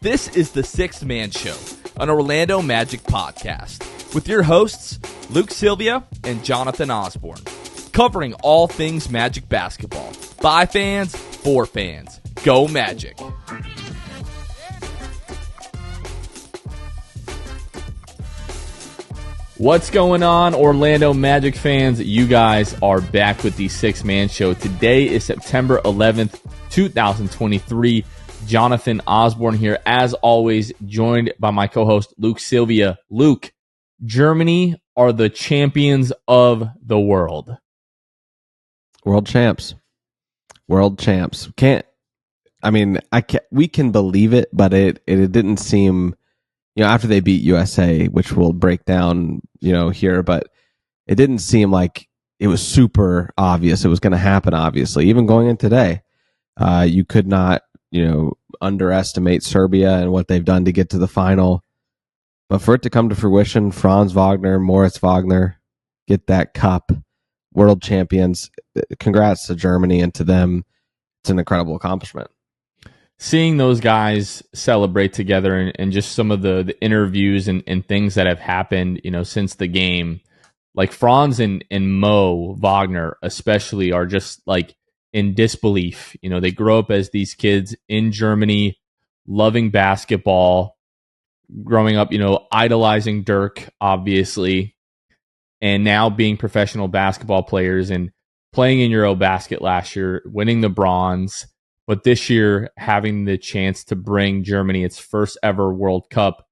This is the Sixth Man Show, an Orlando Magic podcast, with your hosts, Luke Sylvia and Jonathan Osborne, covering all things Magic basketball. By fans, for fans. Go Magic! What's going on, Orlando Magic fans? You guys are back with the Sixth Man Show. Today is September 11th, 2023. Jonathan Osborne here, as always, joined by my co-host, Luke Sylvia. Luke, Germany are the champions of the world. World champs. We can believe it, but it didn't seem, after they beat USA, which we'll break down, here, but it didn't seem like it was super obvious it was going to happen, obviously. Even going in today, you could not, underestimate Serbia and what they've done to get to the final. But for it to come to fruition, Franz Wagner, Moritz Wagner, get that cup, world champions. Congrats to Germany and to them. It's an incredible accomplishment. Seeing those guys celebrate together and just some of the interviews and things that have happened, since the game, like Franz and Mo Wagner especially are just like in disbelief. They grow up as these kids in Germany, loving basketball, growing up, idolizing Dirk, obviously, and now being professional basketball players and playing in Eurobasket last year, winning the bronze. But this year, having the chance to bring Germany its first ever World Cup.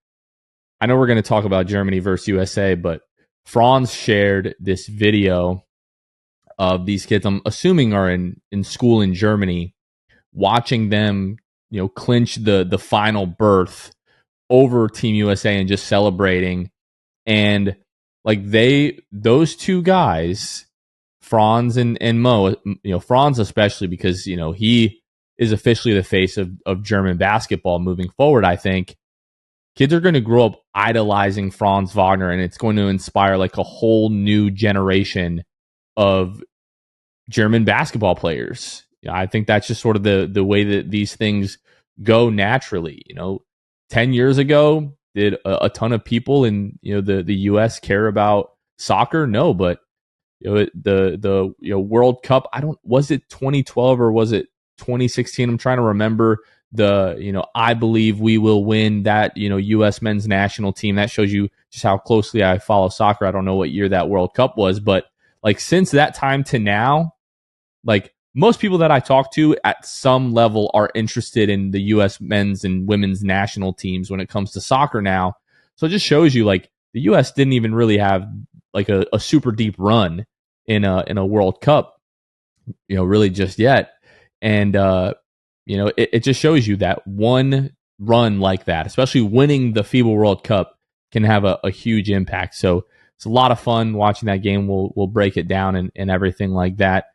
I know we're going to talk about Germany versus USA, but Franz shared this video of these kids, I'm assuming are in school in Germany, watching them, clinch the final berth over Team USA and just celebrating. And like those two guys, Franz and Mo, Franz especially because, he is officially the face of German basketball moving forward. I think kids are going to grow up idolizing Franz Wagner, and it's going to inspire like a whole new generation of German basketball players. I think that's just sort of the way that these things go naturally. 10 years ago, did a ton of people in the US care about soccer? No, but the World Cup, was it 2012 or was it 2016? I'm trying to remember I believe we will win that, US men's national team. That shows you just how closely I follow soccer. I don't know what year that World Cup was, but like since that time to now, like most people that I talk to at some level are interested in the US men's and women's national teams when it comes to soccer now. So it just shows you like the US didn't even really have like a super deep run in a World Cup, really just yet. And, it just shows you that one run like that, especially winning the FIBA World Cup, can have a huge impact. So it's a lot of fun watching that game. We'll break it down and everything like that.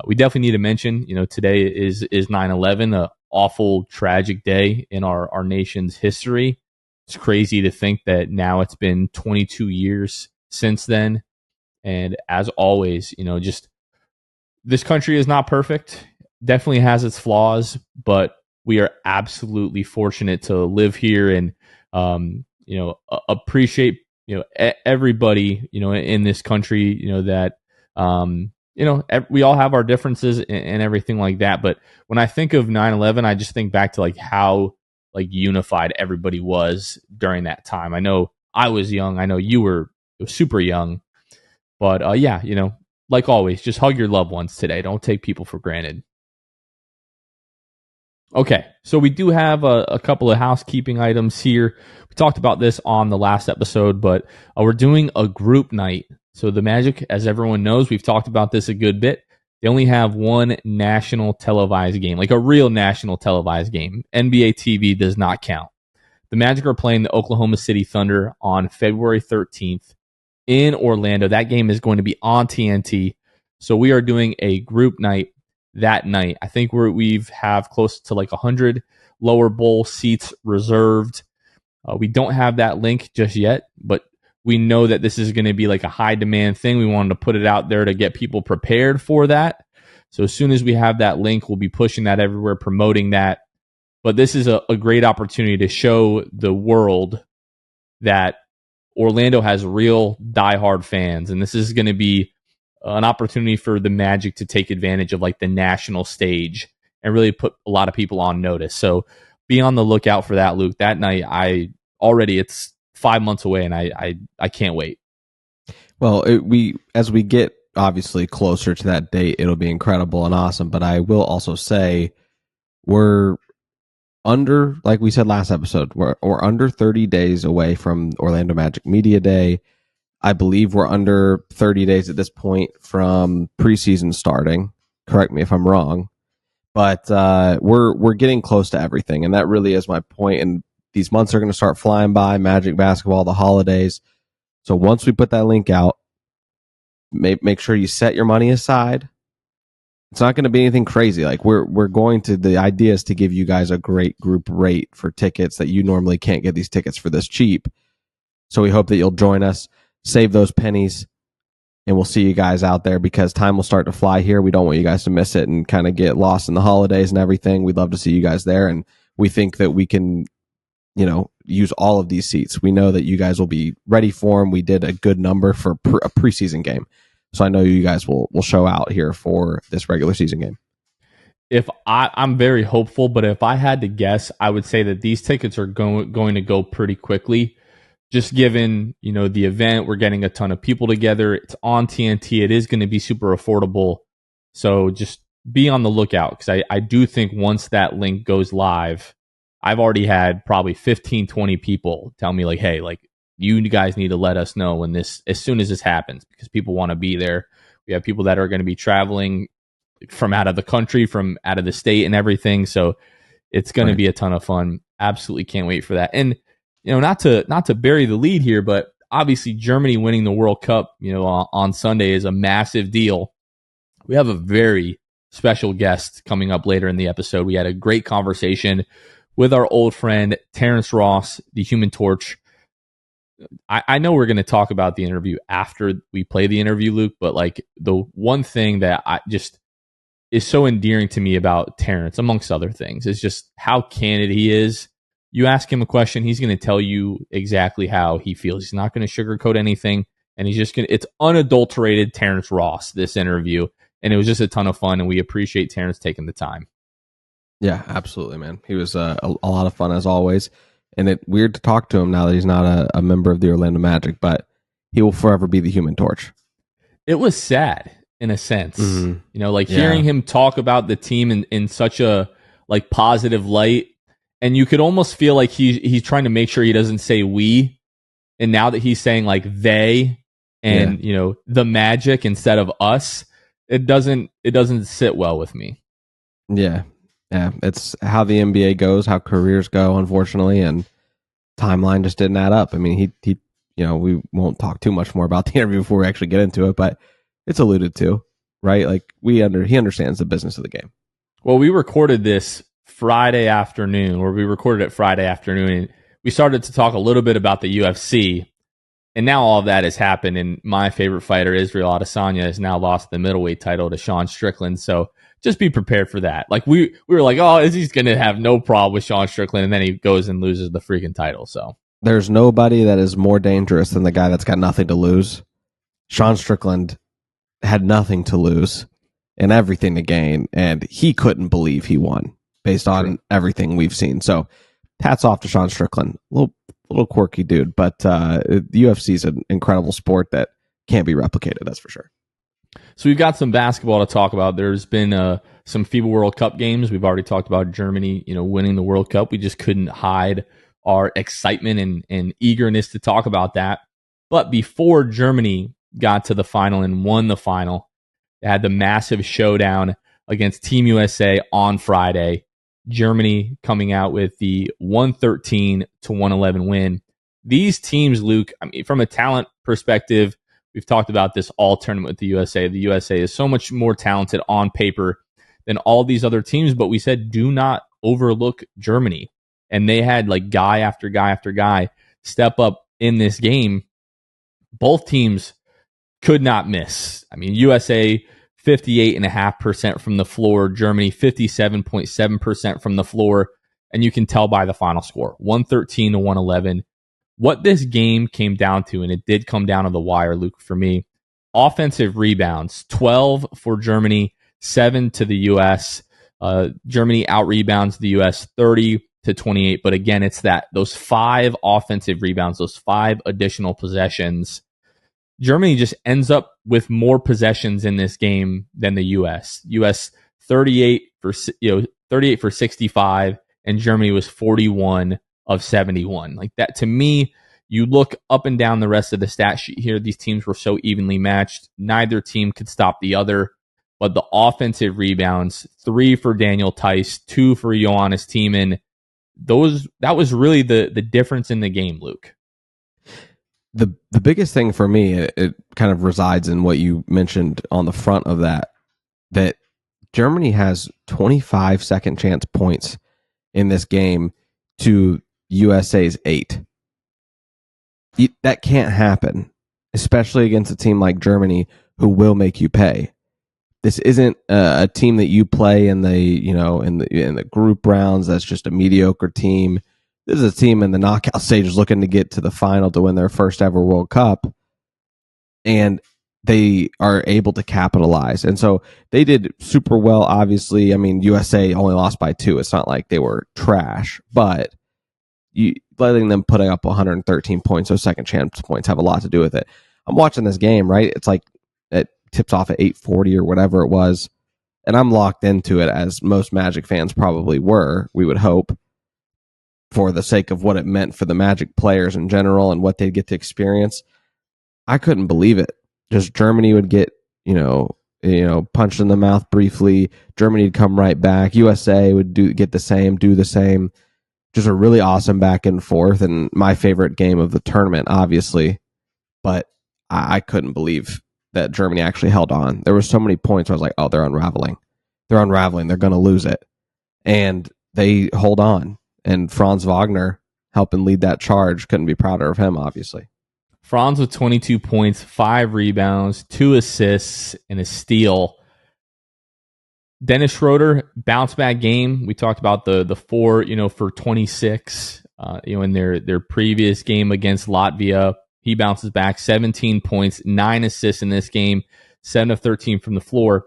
We definitely need to mention, today is 9/11, an awful, tragic day in our nation's history. It's crazy to think that now it's been 22 years since then. And as always, just this country is not perfect. Definitely has its flaws, but we are absolutely fortunate to live here and, appreciate, everybody, in this country, that, we all have our differences and everything like that. But when I think of 9/11, I just think back to like how like unified everybody was during that time. I know I was young. I know you were super young. But like always, just hug your loved ones today. Don't take people for granted. Okay, so we do have a couple of housekeeping items here. We talked about this on the last episode, but we're doing a group night. So the Magic, as everyone knows, we've talked about this a good bit. They only have one national televised game, like a real national televised game. NBA TV does not count. The Magic are playing the Oklahoma City Thunder on February 13th in Orlando. That game is going to be on TNT. So we are doing a group night that night. I think we've have close to like 100 lower bowl seats reserved. We don't have that link just yet, but we know that this is going to be like a high demand thing. We wanted to put it out there to get people prepared for that. So as soon as we have that link, we'll be pushing that everywhere, promoting that. But this is a great opportunity to show the world that Orlando has real diehard fans. And this is going to be an opportunity for the Magic to take advantage of like the national stage and really put a lot of people on notice. So be on the lookout for that, Luke. That night, it's 5 months away, and I can't wait. Well, as we get obviously closer to that date, it'll be incredible and awesome. But I will also say we're under, like we said last episode, we're under 30 days away from Orlando Magic Media Day. I believe we're under 30 days at this point from preseason starting. Correct me if I'm wrong, but we're getting close to everything, and that really is my point. And these months are going to start flying by. Magic basketball, the holidays. So once we put that link out, make sure you set your money aside. It's not going to be anything crazy. Like we're going to, the idea is to give you guys a great group rate for tickets that you normally can't get these tickets for this cheap. So we hope that you'll join us, save those pennies, and we'll see you guys out there because time will start to fly here. We don't want you guys to miss it and kind of get lost in the holidays and everything. We'd love to see you guys there. And we think that we can, use all of these seats. We know that you guys will be ready for them. We did a good number for a preseason game. So I know you guys will show out here for this regular season game. I'm very hopeful, but if I had to guess, I would say that these tickets are going to go pretty quickly. Just given, the event, we're getting a ton of people together. It's on TNT. It is going to be super affordable. So just be on the lookout because I do think once that link goes live, I've already had probably 15, 20 people tell me like, hey, like you guys need to let us know when as soon as this happens because people want to be there. We have people that are going to be traveling from out of the country, from out of the state and everything. So it's going to be a ton of fun. Absolutely can't wait for that. And, not to bury the lead here, but obviously Germany winning the World Cup, on Sunday is a massive deal. We have a very special guest coming up later in the episode. We had a great conversation with our old friend, Terrence Ross, the Human Torch. I know we're going to talk about the interview after we play the interview, Luke, but like the one thing that I just is so endearing to me about Terrence, amongst other things, is just how candid he is. You ask him a question, he's going to tell you exactly how he feels. He's not going to sugarcoat anything, and he's just going to, it's unadulterated Terrence Ross, this interview, and it was just a ton of fun, and we appreciate Terrence taking the time. Yeah, absolutely, man. He was a lot of fun as always. And it's weird to talk to him now that he's not a member of the Orlando Magic, but he will forever be the Human Torch. It was sad in a sense, hearing him talk about the team in such a like positive light, and you could almost feel like he's trying to make sure he doesn't say we. And now that he's saying like they and the Magic instead of us, it doesn't sit well with me. Yeah. Yeah, it's how the NBA goes, how careers go, unfortunately, and timeline just didn't add up. I mean, he we won't talk too much more about the interview before we actually get into it, but it's alluded to, right? Like he understands the business of the game. Well, we recorded this Friday afternoon, and we started to talk a little bit about the UFC, and now all of that has happened, and my favorite fighter, Israel Adesanya, has now lost the middleweight title to Sean Strickland, so just be prepared for that. Like we were like, oh, he's going to have no problem with Sean Strickland, and then he goes and loses the freaking title. So there's nobody that is more dangerous than the guy that's got nothing to lose. Sean Strickland had nothing to lose and everything to gain, and he couldn't believe he won based on everything we've seen. So hats off to Sean Strickland. A little quirky dude, but the UFC is an incredible sport that can't be replicated, that's for sure. So we've got some basketball to talk about. There's been some FIBA World Cup games. We've already talked about Germany, winning the World Cup. We just couldn't hide our excitement and eagerness to talk about that. But before Germany got to the final and won the final, they had the massive showdown against Team USA on Friday. Germany coming out with the 113-111 win. These teams, Luke, I mean, from a talent perspective, we've talked about this all tournament with the USA. The USA is so much more talented on paper than all these other teams, but we said do not overlook Germany. And they had like guy after guy after guy step up in this game. Both teams could not miss. I mean, USA 58.5% from the floor, Germany 57.7% from the floor. and you can tell by the final score, 113 to 111. What this game came down to, and it did come down to the wire, Luke, for me, offensive rebounds, 12 for Germany, 7 to the U.S. Germany out-rebounds the U.S. 30 to 28. But again, it's those 5 offensive rebounds, those 5 additional possessions. Germany just ends up with more possessions in this game than the U.S. U.S. 38 for 65, and Germany was 41 of 71. Like that, to me, you look up and down the rest of the stat sheet here, these teams were so evenly matched. Neither team could stop the other. But the offensive rebounds, 3 for Daniel Theis, 2 for Johannes Thiemann, that was really the difference in the game, Luke. The biggest thing for me, it kind of resides in what you mentioned on the front of that Germany has 25 second chance points in this game to USA's 8. That can't happen, especially against a team like Germany who will make you pay. This isn't a team that you play in the group rounds. That's just a mediocre team. This is a team in the knockout stages looking to get to the final to win their first ever World Cup, and they are able to capitalize. And so they did super well. Obviously, I mean, USA only lost by 2. It's not like they were trash, but letting them put up 113 points, those second chance points, have a lot to do with it. I'm watching this game, right? It's like it tips off at 8:40 or whatever it was, and I'm locked into it, as most Magic fans probably were, we would hope, for the sake of what it meant for the Magic players in general and what they'd get to experience. I couldn't believe it. Just Germany would get, punched in the mouth briefly. Germany would come right back. USA would do the same. Just a really awesome back and forth, and my favorite game of the tournament, obviously. But I couldn't believe that Germany actually held on. There were so many points where I was like, oh, they're unraveling. They're going to lose it. And they hold on. And Franz Wagner helping lead that charge. Couldn't be prouder of him, obviously. Franz with 22 points, 5 rebounds, 2 assists, and a steal. Dennis Schroeder, bounce back game. We talked about the 4, for 26, in their previous game against Latvia. He bounces back, 17 points, 9 assists in this game, 7 of 13 from the floor.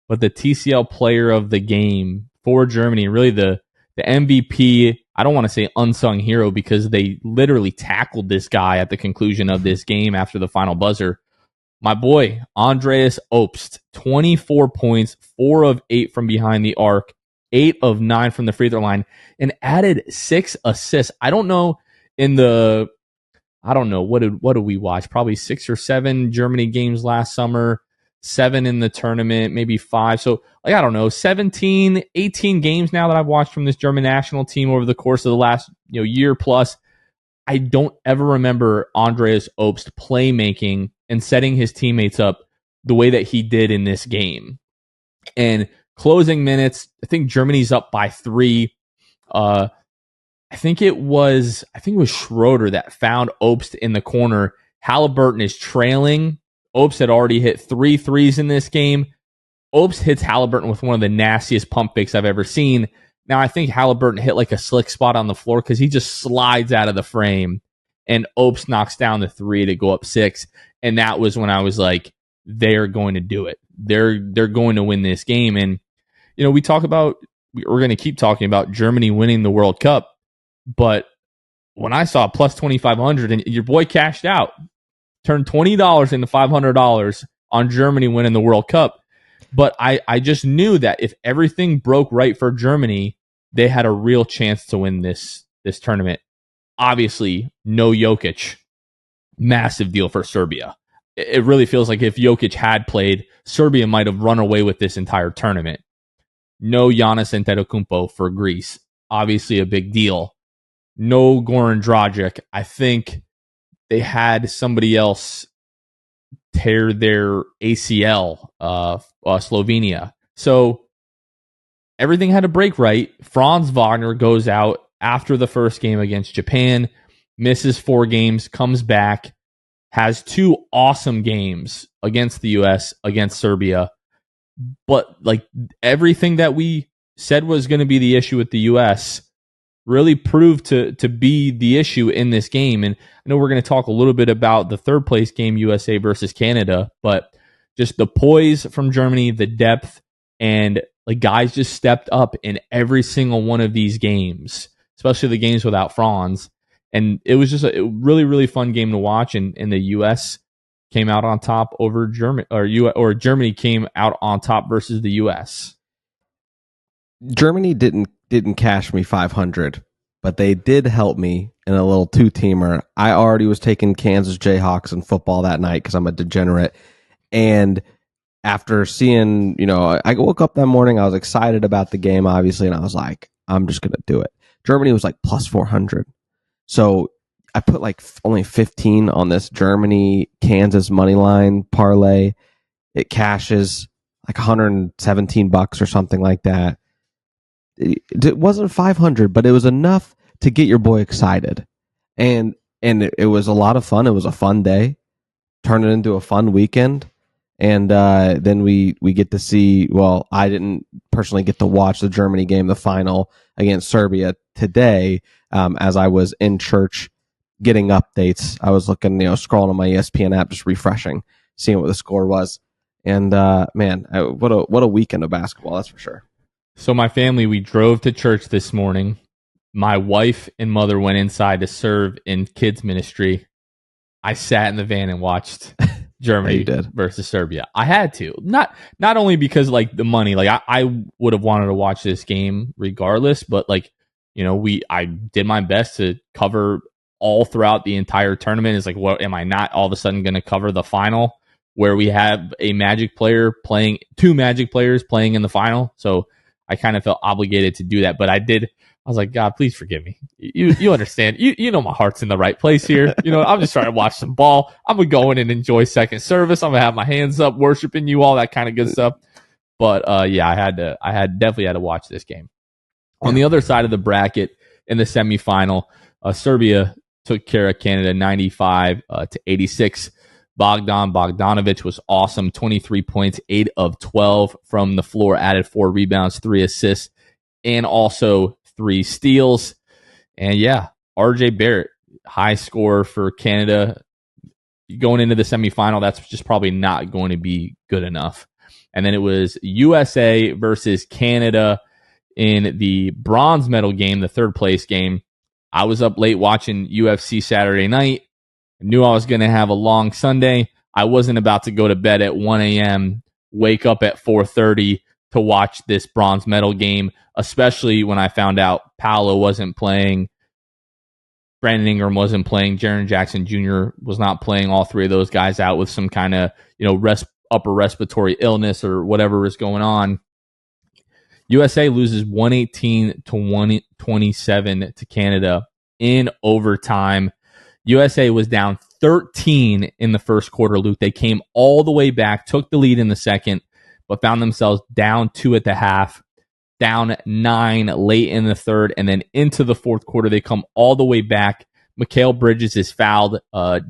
But the TCL player of the game for Germany, really the MVP, I don't want to say unsung hero because they literally tackled this guy at the conclusion of this game after the final buzzer. My boy, Andreas Obst, 24 points, 4 of 8 from behind the arc, 8 of 9 from the free throw line, and added 6 assists. I don't know, what did we watch? Probably 6 or 7 Germany games last summer, 7 in the tournament, maybe 5. So, 17, 18 games now that I've watched from this German national team over the course of the last year plus. I don't ever remember Andreas Obst playmaking and setting his teammates up the way that he did in this game. And closing minutes, I think Germany's up by 3. I think it was Schroeder that found Obst in the corner. Halliburton is trailing. Obst had already hit 3 threes in this game. Obst hits Halliburton with one of the nastiest pump fakes I've ever seen. Now, I think Halliburton hit like a slick spot on the floor because he just slides out of the frame, and Obst knocks down the 3 to go up 6. And that was when I was like, they're going to do it. They're going to win this game. And, we're going to keep talking about Germany winning the World Cup. But when I saw plus 2,500 and your boy cashed out, turned $20 into $500 on Germany winning the World Cup. But I just knew that if everything broke right for Germany, they had a real chance to win this tournament. Obviously, no Jokic. Massive deal for Serbia. It really feels like if Jokic had played, Serbia might have run away with this entire tournament. No Giannis Antetokounmpo for Greece. Obviously a big deal. No Goran Dragic. I think they had somebody else tear their ACL, Slovenia. So everything had to break right. Franz Wagner goes out after the first game against Japan, misses 4 games, comes back, has 2 awesome games against the U.S., against Serbia. But everything that we said was going to be the issue with the U.S., really proved to be the issue in this game. And I know we're going to talk a little bit about the third place game, USA versus Canada, but just the poise from Germany, the depth, and like guys just stepped up in every single one of these games, especially the games without Franz. And it was just a really, really fun game to watch. And the US came out on top over Germany, or Germany came out on top versus the US. Germany didn't cash me 500, but they did help me in a little two-teamer. I already was taking Kansas Jayhawks in football that night because I'm a degenerate. And after seeing, I woke up that morning, I was excited about the game, obviously, and I was like, I'm just going to do it. Germany was like plus 400. So I put like only 15 on this Germany-Kansas money line parlay. It cashes like $117 or something like that. It wasn't 500, but it was enough to get your boy excited. And it was a lot of fun. It was a fun day. Turned it into a fun weekend. And then we get to see, well, I didn't personally get to watch the Germany game, the final against Serbia today, as I was in church getting updates. I was looking, scrolling on my ESPN app, just refreshing, seeing what the score was. And man, what a weekend of basketball, that's for sure. So my family, we drove to church this morning. My wife and mother went inside to serve in kids ministry. I sat in the van and watched Germany versus Serbia. I had to. Not only because like the money, like I would have wanted to watch this game regardless, but like, I did my best to cover all throughout the entire tournament. It's like, what am I not all of a sudden going to cover the final where we have a Magic player playing, two Magic players playing in the final? So I kind of felt obligated to do that, but I did. I was like, God, please forgive me. You understand. You know my heart's in the right place here. I'm just trying to watch some ball. I'm going to go in and enjoy second service. I'm going to have my hands up, worshiping you, all that kind of good stuff. But yeah, I definitely had to watch this game. On the other side of the bracket in the semifinal, Serbia took care of Canada 95-86. Bogdanovic was awesome. 23 points, 8 of 12 from the floor, added 4 rebounds, 3 assists, and also 3 steals. And yeah, RJ Barrett, high score for Canada. Going into the semifinal, that's just probably not going to be good enough. And then it was USA versus Canada in the bronze medal game, the third place game. I was up late watching UFC Saturday night. I knew I was going to have a long Sunday. I wasn't about to go to bed at 1 a.m., wake up at 4:30 to watch this bronze medal game, especially when I found out Paolo wasn't playing, Brandon Ingram wasn't playing, Jaren Jackson Jr. was not playing, all three of those guys out with some kind of, upper respiratory illness or whatever is going on. USA loses 118-127 to Canada in overtime. USA was down 13 in the first quarter, Luke. They came all the way back, took the lead in the second, but found themselves down 2 at the half, down 9 late in the third, and then into the fourth quarter, they come all the way back. Mikal Bridges is fouled,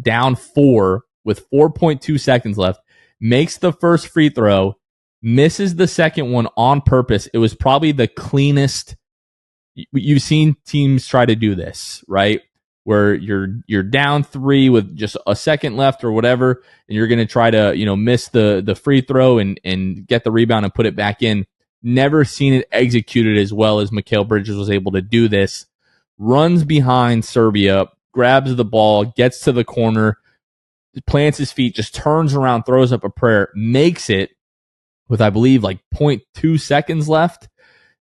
down 4 with 4.2 seconds left, makes the first free throw, misses the second one on purpose. It was probably the cleanest. You've seen teams try to do this, right? Where you're down 3 with just a second left or whatever, and you're going to try to, miss the free throw and get the rebound and put it back in. Never seen it executed as well as Mikal Bridges was able to do this. Runs behind Serbia, grabs the ball, gets to the corner, plants his feet, just turns around, throws up a prayer, makes it with, I believe, like 0.2 seconds left.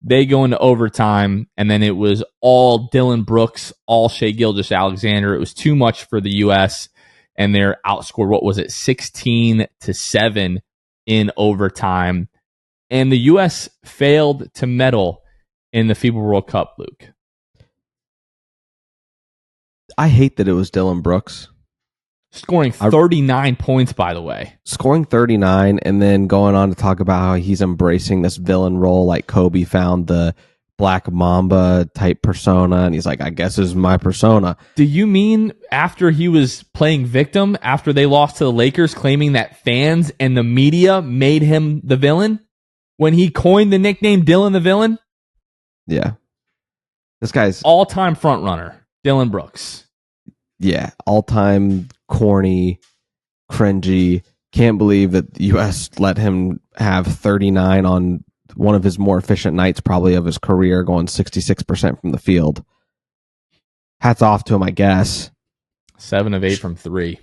They go into overtime, and then it was all Dylan Brooks, all Shai Gilgeous-Alexander. It was too much for the U.S., and they're outscored, 16-7 in overtime. And the U.S. failed to medal in the FIBA World Cup, Luke. I hate that it was Dylan Brooks. Scoring 39 points, by the way. Scoring 39 and then going on to talk about how he's embracing this villain role, like Kobe found the Black Mamba type persona, and he's like, I guess this is my persona. Do you mean after he was playing victim, after they lost to the Lakers, claiming that fans and the media made him the villain? When he coined the nickname Dylan the Villain? Yeah. This guy's all-time front runner, Dylan Brooks. Yeah, all-time corny, cringy. Can't believe that the U.S. let him have 39 on one of his more efficient nights probably of his career, going 66% from the field. Hats off to him, I guess. 7 of 8 from 3.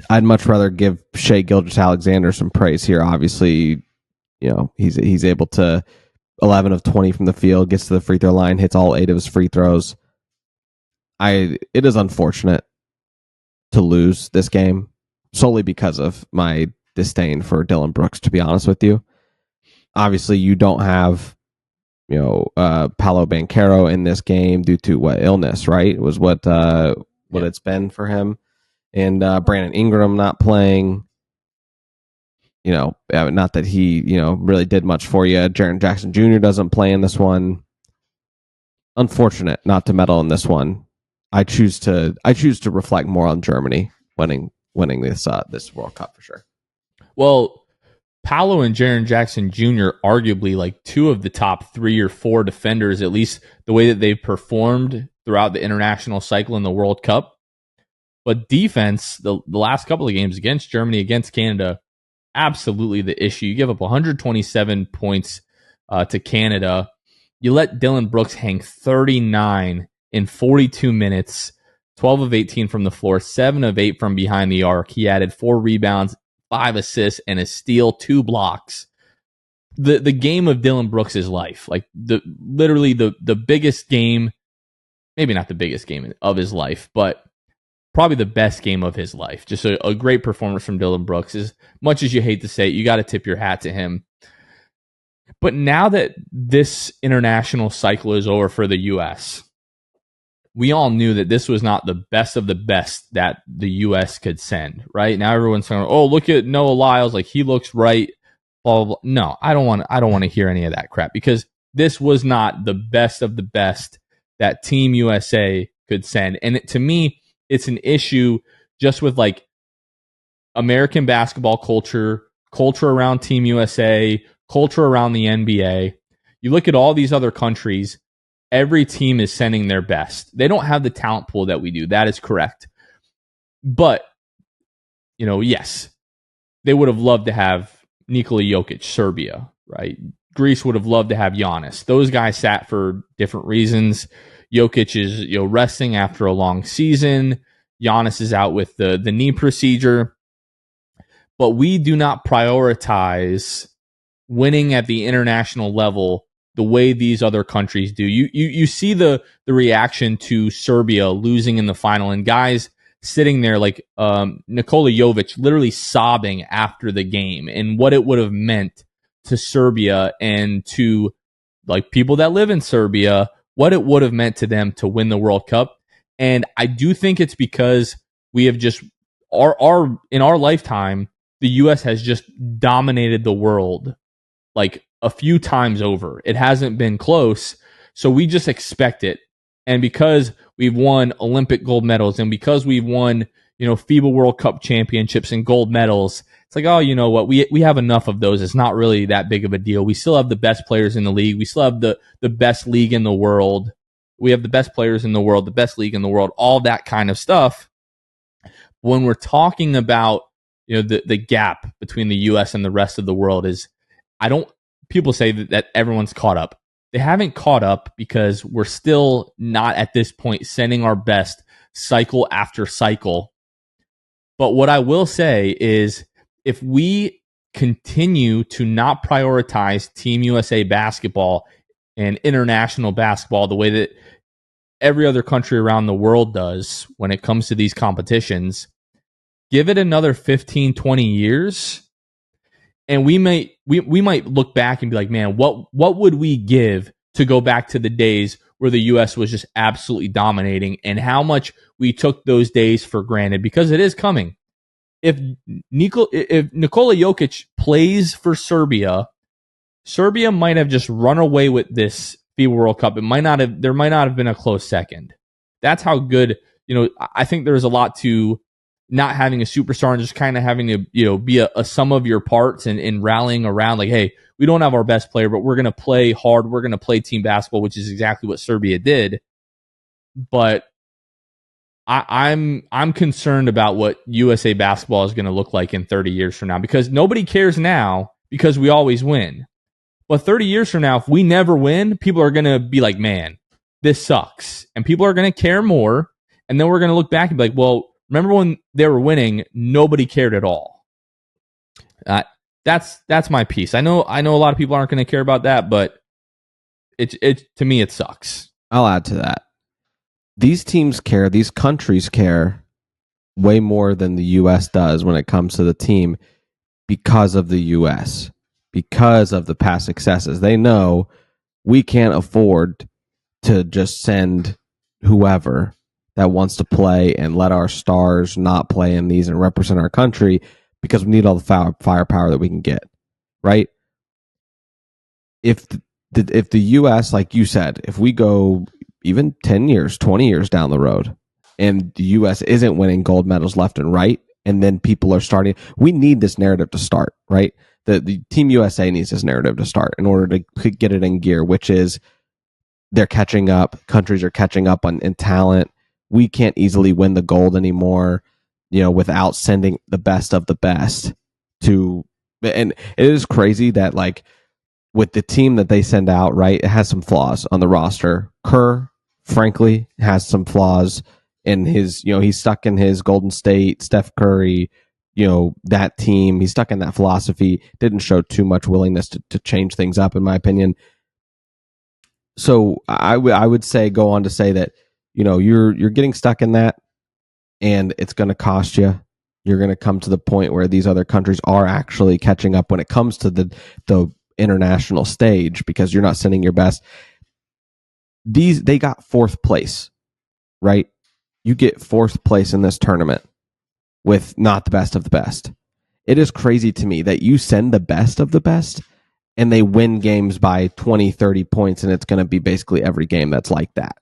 I'd much rather give Shai Gilgeous-Alexander some praise here. Obviously, he's able to 11 of 20 from the field, gets to the free throw line, hits all 8 of his free throws. It is unfortunate to lose this game solely because of my disdain for Dylan Brooks, to be honest with you. Obviously, you don't have, Paolo Banchero in this game due to what illness, right? It was what it's been for him. And Brandon Ingram not playing, not that he, really did much for you. Jaren Jackson Jr. doesn't play in this one. Unfortunate not to medal in this one. I choose to reflect more on Germany winning this World Cup for sure. Well, Paolo and Jaren Jackson Jr. arguably like 2 of the top 3 or 4 defenders, at least the way that they've performed throughout the international cycle in the World Cup. But defense, the last couple of games against Germany, against Canada, absolutely the issue. You give up 127 points to Canada. You let Dylan Brooks hang 39 in 42 minutes, 12 of 18 from the floor, 7 of 8 from behind the arc. He added 4 rebounds, 5 assists, and a steal, 2 blocks. The game of Dylan Brooks' life, like literally the biggest game, maybe not the biggest game of his life, but probably the best game of his life. Just a great performance from Dylan Brooks. As much as you hate to say it, you got to tip your hat to him. But now that this international cycle is over for the U.S., we all knew that this was not the best of the best that the U.S. could send, right? Now everyone's saying, oh, look at Noah Lyles, like he looks right, blah, blah, blah. No, I don't want to hear any of that crap, because this was not the best of the best that Team USA could send. And to me, it's an issue just with like American basketball culture around Team USA, culture around the NBA. You look at all these other countries, every team is sending their best. They don't have the talent pool that we do. That is correct. But, yes, they would have loved to have Nikola Jokic, Serbia, right? Greece would have loved to have Giannis. Those guys sat for different reasons. Jokic is resting after a long season. Giannis is out with the knee procedure. But we do not prioritize winning at the international level the way these other countries do. You see the reaction to Serbia losing in the final, and guys sitting there like Nikola Jovic literally sobbing after the game, and what it would have meant to Serbia and to like people that live in Serbia, what it would have meant to them to win the World Cup. And I do think it's because we have just in our lifetime, the US has just dominated the world like a few times over. It hasn't been close, so we just expect it. And because we've won Olympic gold medals, and because we've won, FIBA World Cup championships and gold medals, it's like, oh, you know what? We have enough of those. It's not really that big of a deal. We still have the best players in the league. We still have the best league in the world. We have the best players in the world, the best league in the world, all that kind of stuff. When we're talking about, the gap between the US and the rest of the world is, people say that everyone's caught up. They haven't caught up because we're still not at this point sending our best cycle after cycle. But what I will say is, if we continue to not prioritize Team USA basketball and international basketball the way that every other country around the world does when it comes to these competitions, give it another 15, 20 years, and we might look back and be like, man, what would we give to go back to the days where the U.S. was just absolutely dominating, and how much we took those days for granted, because it is coming. If Nikola Jokic plays for Serbia, Serbia might have just run away with this FIBA World Cup. There might not have been a close second. That's how good, I think there's a lot to not having a superstar and just kind of having to, be a sum of your parts and rallying around like, hey, we don't have our best player, but we're going to play hard. We're going to play team basketball, which is exactly what Serbia did. but I'm concerned about what USA basketball is going to look like in 30 years from now, because nobody cares now because we always win. But 30 years from now, if we never win, people are going to be like, man, this sucks. And people are going to care more. And then we're going to look back and be like, well, remember when they were winning, nobody cared at all. That's my piece. I know a lot of people aren't going to care about that, but it to me, it sucks. I'll add to that. These teams care, these countries care way more than the U.S. does when it comes to the team because of the U.S., because of the past successes. They know we can't afford to just send whoever that wants to play and let our stars not play in these and represent our country, because we need all the firepower that we can get, right? If the U.S., like you said, if we go even 10 years, 20 years down the road, and the U.S. isn't winning gold medals left and right, and then people are starting, we need this narrative to start, right? The Team USA needs this narrative to start in order to get it in gear, which is they're catching up. Countries are catching up in talent. We can't easily win the gold anymore, without sending the best of the best to. And it is crazy that, like, with the team that they send out, right, it has some flaws on the roster. Kerr, frankly, has some flaws in his, he's stuck in his Golden State, Steph Curry, that team. He's stuck in that philosophy. Didn't show too much willingness to change things up, in my opinion. So I would say, go on to say that, you're getting stuck in that, and it's going to cost you. You're going to come to the point where these other countries are actually catching up when it comes to the international stage, because you're not sending your best. They got fourth place, right? You get fourth place in this tournament with not the best of the best. It is crazy to me that you send the best of the best and they win games by 20, 30 points, and it's going to be basically every game that's like that.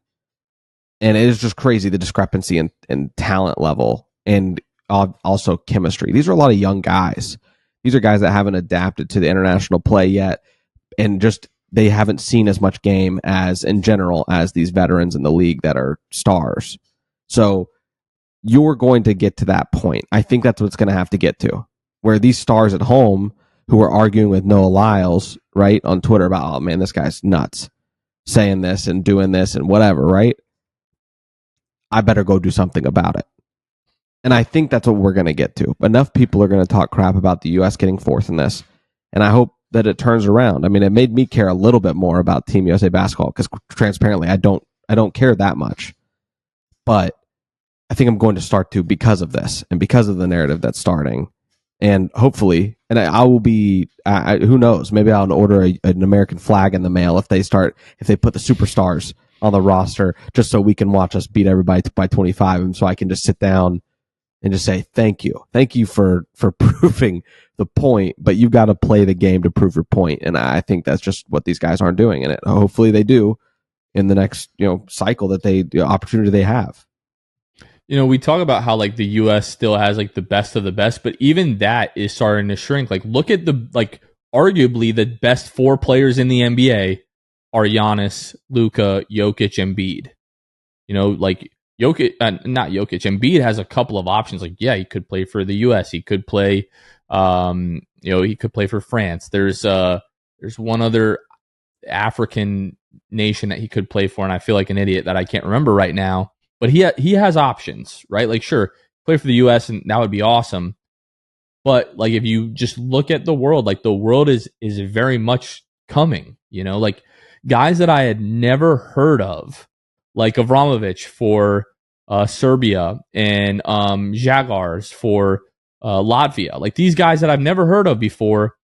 And it is just crazy, the discrepancy in talent level and also chemistry. These are a lot of young guys. These are guys that haven't adapted to the international play yet, and just they haven't seen as much game as, in general, as these veterans in the league that are stars. So you're going to get to that point. I think that's what it's going to have to get to, where these stars at home who are arguing with Noah Lyles, right, on Twitter about, oh man, this guy's nuts, saying this and doing this and whatever, right? I better go do something about it. And I think that's what we're going to get to. Enough people are going to talk crap about the U.S. getting fourth in this, and I hope that it turns around. I mean, it made me care a little bit more about Team USA basketball, because transparently, I don't care that much. But I think I'm going to start to, because of this and because of the narrative that's starting. And hopefully, and I will be, who knows, maybe I'll order an American flag in the mail if they put the superstars on the roster, just so we can watch us beat everybody by 25, and so I can just sit down and just say, thank you for proving the point, but you've got to play the game to prove your point. And I think that's just what these guys aren't doing, and hopefully they do in the next cycle that the opportunity they have. We talk about how, like, the U.S. still has, like, the best of the best, but even that is starting to shrink. Like, look at arguably the best four players in the NBA are Giannis, Luka, Jokic, Embiid. Like, not Jokic. Embiid has a couple of options. Like, yeah, he could play for the U.S. He could play, he could play for France. There's one other African nation that he could play for, and I feel like an idiot that I can't remember right now. But he has options, right? Like, sure, play for the U.S. and that would be awesome. But, like, if you just look at the world, like, the world is very much coming. Like, guys that I had never heard of, like Avramovic for Serbia and Žagars for Latvia. Like, these guys that I've never heard of before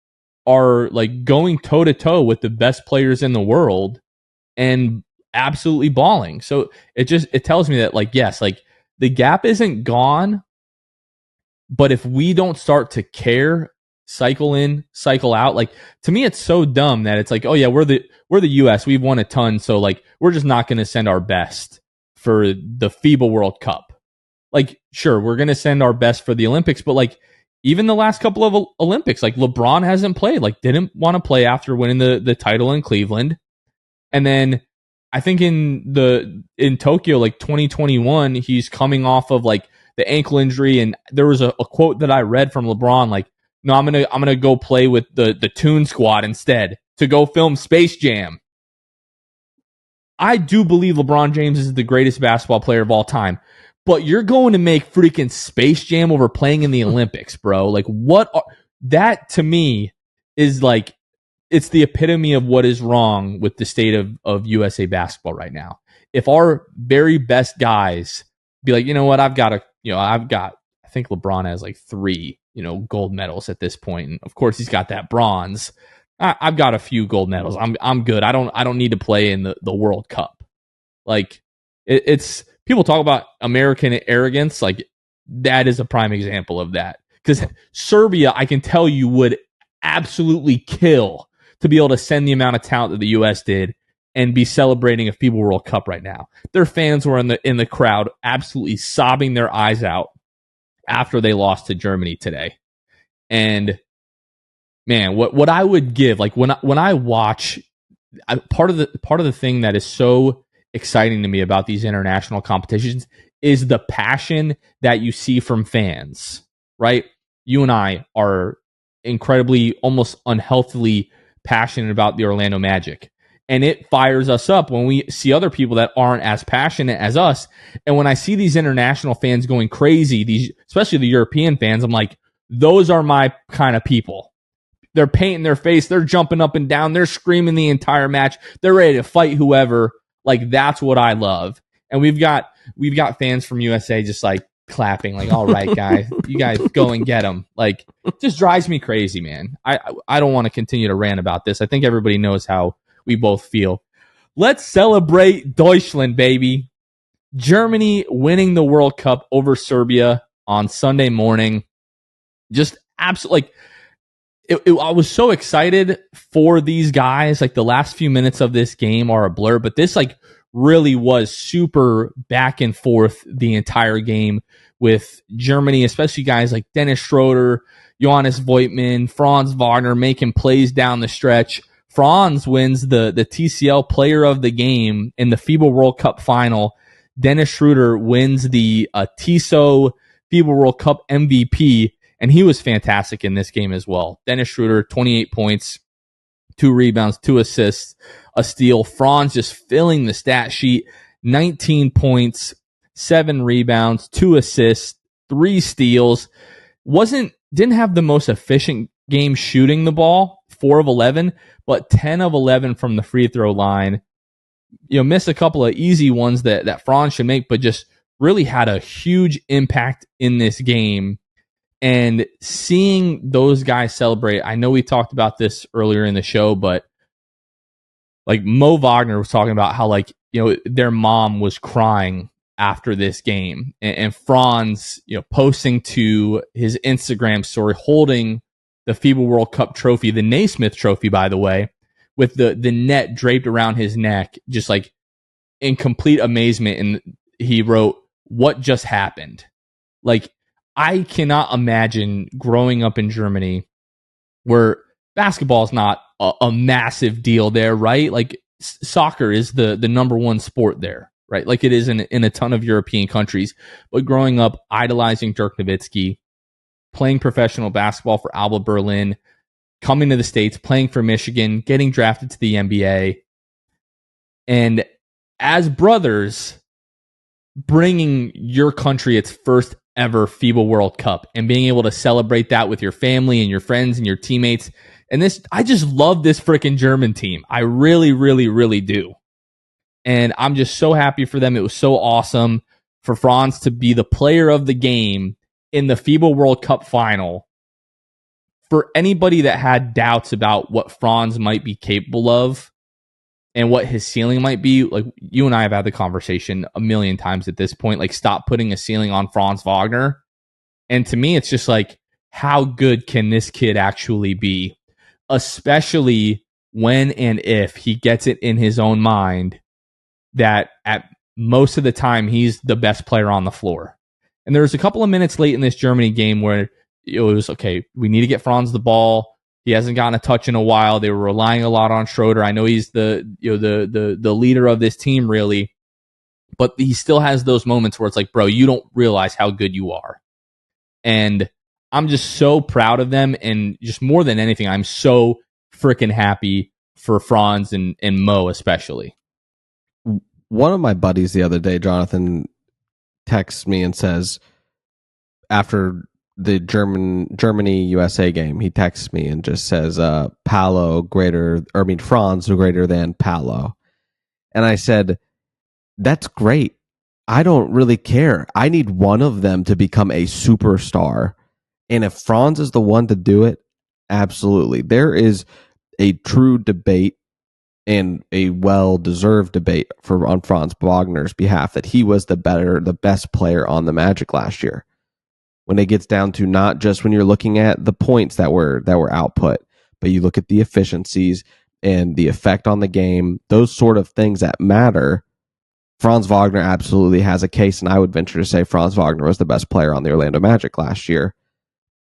are, like, going toe to toe with the best players in the world and absolutely balling. So it tells me that, like, yes, like, the gap isn't gone, but if we don't start to care, cycle in, cycle out, like, to me it's so dumb that it's like, oh yeah, we're the US, we've won a ton, so, like, we're just not going to send our best for the FIBA World Cup. Like, sure, we're going to send our best for the Olympics, but, like, even the last couple of Olympics, like, LeBron hasn't played, like, didn't want to play after winning the title in Cleveland. And then I think in Tokyo, like 2021, he's coming off of like the ankle injury, and there was a quote that I read from LeBron, like, "No, I'm gonna go play with the Toon Squad instead to go film Space Jam." I do believe LeBron James is the greatest basketball player of all time, but you're going to make freaking Space Jam over playing in the Olympics, bro. Like, that to me is like, it's the epitome of what is wrong with the state of USA basketball right now. If our very best guys be like, you know what, I think LeBron has like 3, gold medals at this point. And of course he's got that bronze. I've got a few gold medals. I'm good. I don't need to play in the World Cup. Like, it's people talk about American arrogance. Like, that is a prime example of that. Because Serbia, I can tell you, would absolutely kill to be able to send the amount of talent that the U.S. did and be celebrating a FIBA World Cup right now. Their fans were in the crowd absolutely sobbing their eyes out after they lost to Germany today. And man, what I would give, like when I watch, part of the thing that is so exciting to me about these international competitions is the passion that you see from fans, right? You and I are incredibly, almost unhealthily passionate about the Orlando Magic. And it fires us up when we see other people that aren't as passionate as us. And when I see these international fans going crazy, especially the European fans, I'm like, those are my kind of people. They're painting their face. They're jumping up and down. They're screaming the entire match. They're ready to fight whoever. Like, that's what I love. And we've got fans from USA just like clapping, like, all right, guys, you guys go and get them. Like, it just drives me crazy, man. I don't want to continue to rant about this. I think everybody knows how we both feel. Let's celebrate Deutschland, baby. Germany winning the World Cup over Serbia on Sunday morning. Just absolutely, like, I was so excited for these guys. Like, the last few minutes of this game are a blur, but this like really was super back and forth the entire game with Germany, especially guys like Dennis Schroeder, Johannes Voigtmann, Franz Wagner making plays down the stretch. Franz wins the TCL Player of the Game in the FIBA World Cup final. Dennis Schroeder wins the TISO FIBA World Cup MVP, and he was fantastic in this game as well. Dennis Schroeder, 28 points, 2 rebounds, 2 assists, a steal. Franz just filling the stat sheet, 19 points, 7 rebounds, 2 assists, 3 steals. Didn't have the most efficient game shooting the ball, 4 of 11, but 10 of 11 from the free throw line. Missed a couple of easy ones that Franz should make, but just really had a huge impact in this game. And seeing those guys celebrate, I know we talked about this earlier in the show, but like Mo Wagner was talking about how, like, their mom was crying after this game, and Franz, posting to his Instagram story holding the FIBA World Cup trophy, the Naismith trophy, by the way, with the net draped around his neck, just like in complete amazement. And he wrote, "What just happened?" Like, I cannot imagine growing up in Germany where basketball is not a massive deal there, right? Like, soccer is the number one sport there, right? Like it is in a ton of European countries. But growing up, idolizing Dirk Nowitzki, playing professional basketball for Alba Berlin, coming to the States, playing for Michigan, getting drafted to the NBA, and as brothers, bringing your country its first ever FIBA World Cup and being able to celebrate that with your family and your friends and your teammates. And I just love this freaking German team. I really, really, really do. And I'm just so happy for them. It was so awesome for Franz to be the player of the game in the FIBA World Cup final. For anybody that had doubts about what Franz might be capable of and what his ceiling might be, like, you and I have had the conversation a million times at this point, like, stop putting a ceiling on Franz Wagner. And to me, it's just like, how good can this kid actually be? Especially when and if he gets it in his own mind that at most of the time he's the best player on the floor. And there was a couple of minutes late in this Germany game where it was, okay, we need to get Franz the ball. He hasn't gotten a touch in a while. They were relying a lot on Schroeder. I know he's the leader of this team, really, but he still has those moments where it's like, bro, you don't realize how good you are. And I'm just so proud of them, and just more than anything, I'm so freaking happy for Franz and Mo especially. One of my buddies the other day, Jonathan, texts me and says, after the Germany USA game, he texts me and just says, Franz greater than Paolo. And I said, that's great. I don't really care. I need one of them to become a superstar. And if Franz is the one to do it, absolutely. There is a true debate and a well-deserved debate on Franz Wagner's behalf that he was the best player on the Magic last year. When it gets down to not just when you're looking at the points that were output, but you look at the efficiencies and the effect on the game, those sort of things that matter, Franz Wagner absolutely has a case, and I would venture to say Franz Wagner was the best player on the Orlando Magic last year,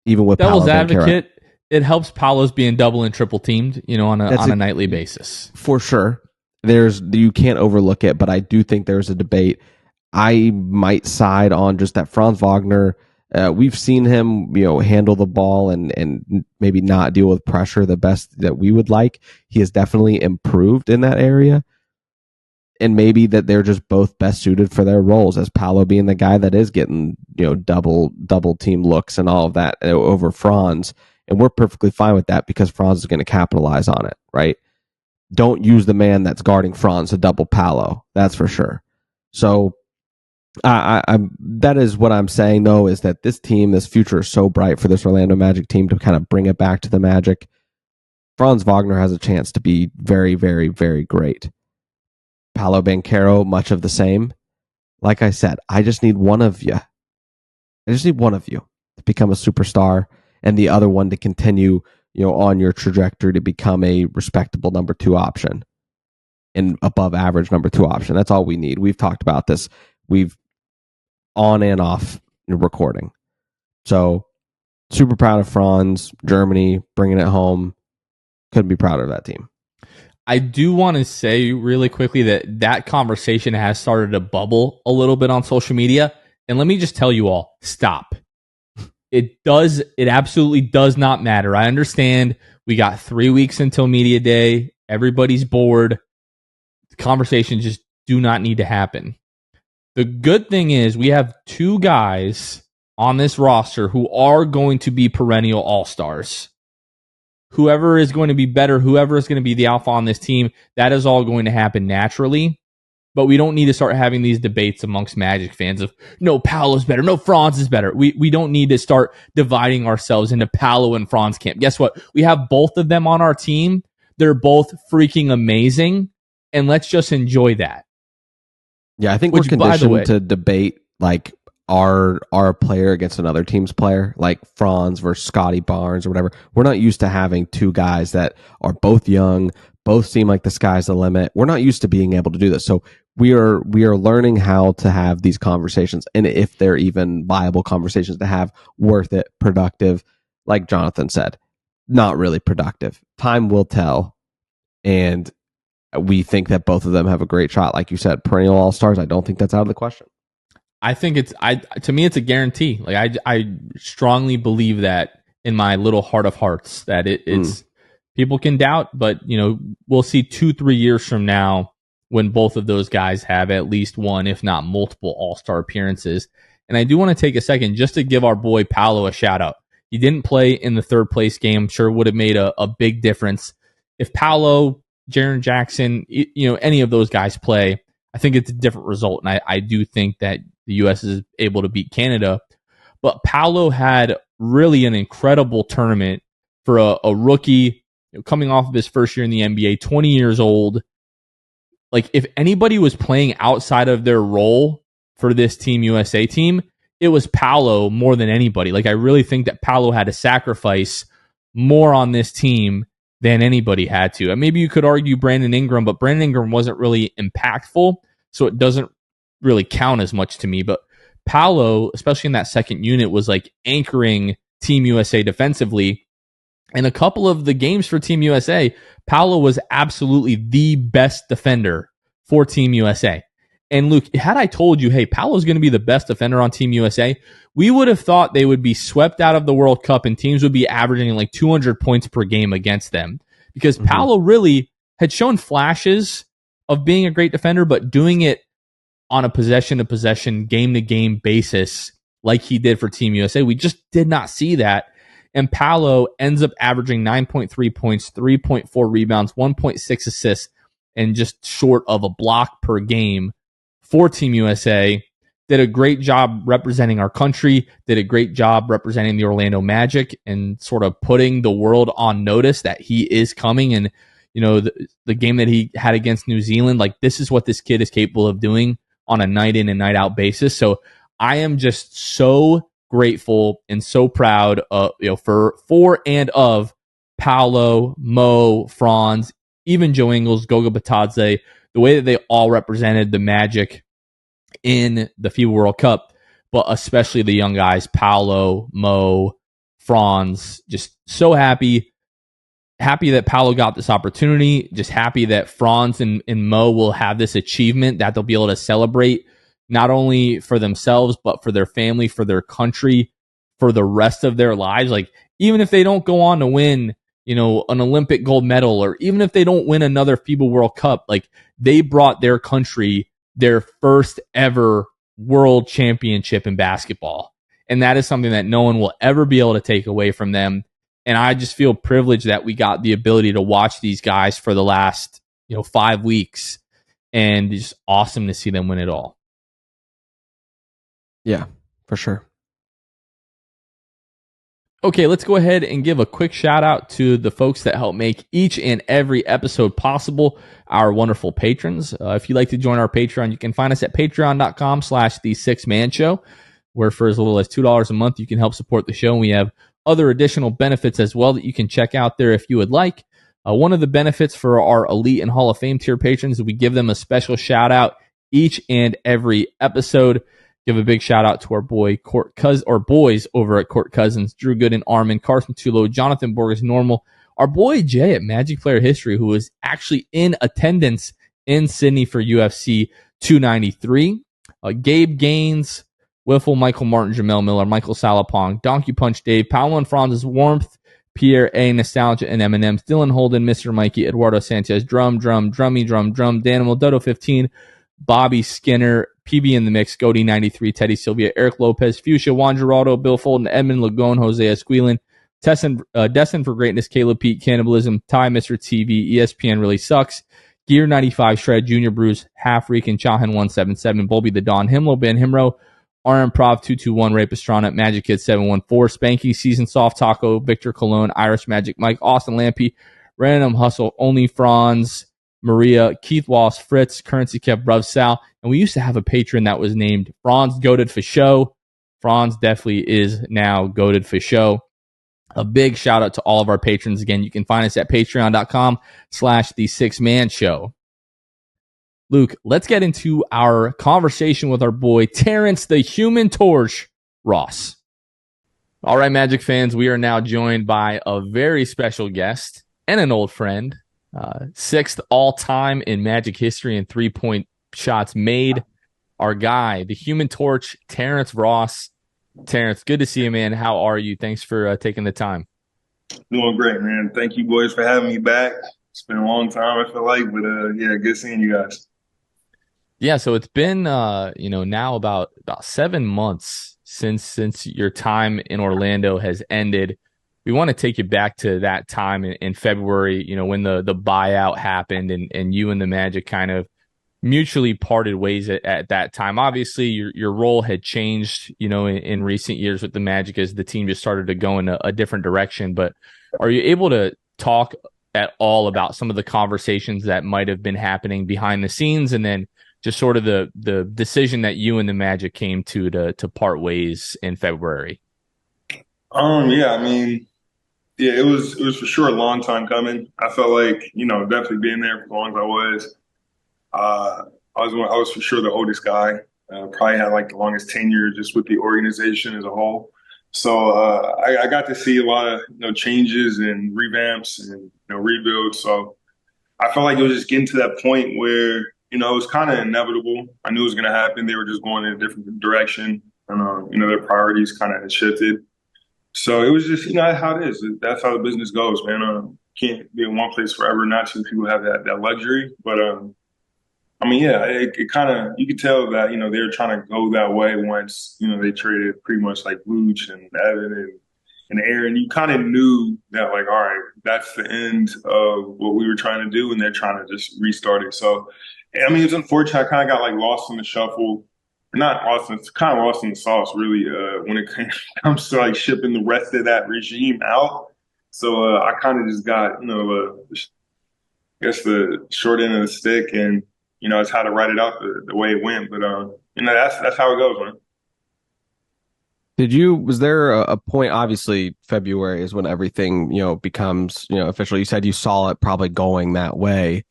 even with Devil's Paolo advocate. Banchero. It helps Paolo's being double and triple teamed, on a nightly basis. For sure. You can't overlook it, but I do think there's a debate. I might side on just that Franz Wagner. We've seen him, handle the ball and maybe not deal with pressure the best that we would like. He has definitely improved in that area. And maybe that they're just both best suited for their roles, as Paolo being the guy that is getting, double team looks and all of that over Franz. And we're perfectly fine with that because Franz is going to capitalize on it, right? Don't use the man that's guarding Franz to double Paolo. That's for sure. So that is what I'm saying, though, is that this future is so bright for this Orlando Magic team to kind of bring it back to the Magic. Franz Wagner has a chance to be very, very, very great. Paolo Banchero, much of the same. Like I said, I just need one of you. To become a superstar, and the other one to continue, on your trajectory to become a respectable number 2 option and above average number 2 option. That's all we need. We've talked about this. We've on and off recording. So super proud of Franz, Germany, bringing it home. Couldn't be prouder of that team. I do want to say really quickly that conversation has started to bubble a little bit on social media. And let me just tell you all, stop. It absolutely does not matter. I understand we got 3 weeks until media day. Everybody's bored. The conversations just do not need to happen. The good thing is we have 2 guys on this roster who are going to be perennial all-stars. Whoever is going to be better, whoever is going to be the alpha on this team, that is all going to happen naturally. But we don't need to start having these debates amongst Magic fans of, no, Paolo's better, no, Franz is better. We don't need to start dividing ourselves into Paolo and Franz camp. Guess what? We have both of them on our team. They're both freaking amazing, and let's just enjoy that. Yeah, I think we're conditioned to debate like our player against another team's player, like Franz versus Scotty Barnes or whatever. We're not used to having 2 guys that are both young, both seem like the sky's the limit. We're not used to being able to do this. So we are learning how to have these conversations, and if they're even viable conversations to have, worth it, productive. Like Jonathan said, not really productive. Time will tell, and we think that both of them have a great shot. Like you said, perennial all-stars. I don't think that's out of the question. I think to me, it's a guarantee. Like I strongly believe that in my little heart of hearts that it's people can doubt, but we'll see 2-3 years from now when both of those guys have at least one, if not multiple all-star appearances. And I do want to take a second just to give our boy Paolo a shout out. He didn't play in the 3rd place game. I'm sure would have made a big difference. If Paolo, Jaren Jackson, any of those guys play, I think it's a different result. And I do think that the U.S. is able to beat Canada. But Paolo had really an incredible tournament for a rookie coming off of his first year in the NBA, 20 years old. Like, if anybody was playing outside of their role for this Team USA team, it was Paolo more than anybody. Like, I really think that Paolo had to sacrifice more on this team than anybody had to. And maybe you could argue Brandon Ingram, but Brandon Ingram wasn't really impactful, so it doesn't really count as much to me. But Paolo, especially in that second unit, was like anchoring Team USA defensively. In a couple of the games for Team USA, Paolo was absolutely the best defender for Team USA. And Luke, had I told you, hey, Paolo's going to be the best defender on Team USA, we would have thought they would be swept out of the World Cup and teams would be averaging like 200 points per game against them. Because Paolo really had shown flashes of being a great defender, but doing it on a possession-to-possession, game-to-game basis like he did for Team USA, we just did not see that. And Paolo ends up averaging 9.3 points, 3.4 rebounds, 1.6 assists, and just short of a block per game for Team USA. Did a great job representing our country, did a great job representing the Orlando Magic, and sort of putting the world on notice that he is coming. And, you know, the game that he had against New Zealand, like, this is what this kid is capable of doing on a night in and night out basis. So I am just so grateful and so proud for and of Paolo, Mo, Franz, even Joe Ingles, Goga Batadze, the way that they all represented the Magic in the FIBA World Cup, but especially the young guys, Paolo, Mo, Franz, just so happy that Paolo got this opportunity, just happy that Franz and Mo will have this achievement that they'll be able to celebrate not only for themselves, but for their family, for their country, for the rest of their lives. Like, even if they don't go on to win, you know, an Olympic gold medal, or even if they don't win another FIBA World Cup, like, they brought their country their first ever world championship in basketball. And that is something that no one will ever be able to take away from them. And I just feel privileged that we got the ability to watch these guys for the last, 5 weeks. And it's just awesome to see them win it all. Yeah, for sure. Okay, let's go ahead and give a quick shout out to the folks that help make each and every episode possible, our wonderful patrons. If you'd like to join our Patreon, you can find us at patreon.com/the6manshow, where for as little as $2 a month, you can help support the show. And we have other additional benefits as well that you can check out there if you would like. One of the benefits for our Elite and Hall of Fame tier patrons is we give them a special shout out each and every episode. Give a big shout out to our boys over at Court Cousins, Drew Gooden, Armin, Carson Tulo, Jonathan Borges, Normal, our boy Jay at Magic Player History, who was actually in attendance in Sydney for UFC 293, Gabe Gaines, Wiffle, Michael Martin, Jamel Miller, Michael Salapong, Donkey Punch Dave, Paolo and Franz's Warmth, Pierre A, Nostalgia and M&M's, Dylan Holden, Mr. Mikey, Eduardo Sanchez, Drummy, Danimal, Dodo 15, Bobby Skinner, PB in the Mix, Goody 93, Teddy Sylvia, Eric Lopez, Fuchsia, Juan Geraldo, Bill Fulton, Edmund Lagone, Jose Esquilin, Destin for Greatness, Caleb Pete, Cannibalism, Ty, Mr. TV, ESPN Really Sucks, Gear 95, Shred, Junior Bruce, Half Reekin, Chahan 177, Bulby the Don, Himlo, Ben Himro, RM Prov 221, Ray Pastrana, Magic Kid 714, Spanky, Season Soft Taco, Victor Cologne, Irish Magic Mike, Austin Lampy, Random Hustle, Only Franz, Maria, Keith Wallace, Fritz, Currency Kev, Bruv Sal, and we used to have a patron that was named Franz Goated for Show. Franz definitely is now Goated for Show. A big shout out to all of our patrons. Again, you can find us at patreon.com/the6manshow. Luke, let's get into our conversation with our boy, Terrence the Human Torch Ross. All right, Magic fans, we are now joined by a very special guest and an old friend. Sixth all-time in Magic history in three-point shots made. Our guy, the Human Torch, Terrence Ross. Terrence, good to see you, man. How are you? Thanks for taking the time. Doing great, man. Thank you, boys, for having me back. It's been a long time, I feel like, but yeah, good seeing you guys. Yeah, so it's been now about 7 months since your time in Orlando has ended. We want to take you back to that time in February, when the buyout happened and you and the Magic kind of mutually parted ways at that time. Obviously, your role had changed, in recent years with the Magic as the team just started to go in a different direction. But are you able to talk at all about some of the conversations that might have been happening behind the scenes, and then just sort of the decision that you and the Magic came to part ways in February? Yeah, it was for sure a long time coming. I felt like, definitely being there for as long as I was. I was for sure the oldest guy. Probably had like the longest tenure just with the organization as a whole. So I got to see a lot of changes and revamps and rebuilds. So I felt like it was just getting to that point where it was kind of inevitable. I knew it was going to happen. They were just going in a different direction, and their priorities kind of had shifted. So it was just how it is. That's how the business goes, man. Can't be in one place forever. Not too many people have that luxury, but I mean, yeah, it kind of you could tell that they were trying to go that way once they traded pretty much like Vooch and Evan and Aaron. You kind of knew that like, all right, that's the end of what we were trying to do, and they're trying to just restart it. So, I mean, it's unfortunate. I kind of got like lost in the shuffle. Not lost, it's kind of lost in the sauce, really, when it comes to like shipping the rest of that regime out. So I kind of just got, I guess the short end of the stick, and it's how to write it out the way it went. But that's how it goes, man. Was there a point, obviously February is when everything, becomes, official. You said you saw it probably going that way.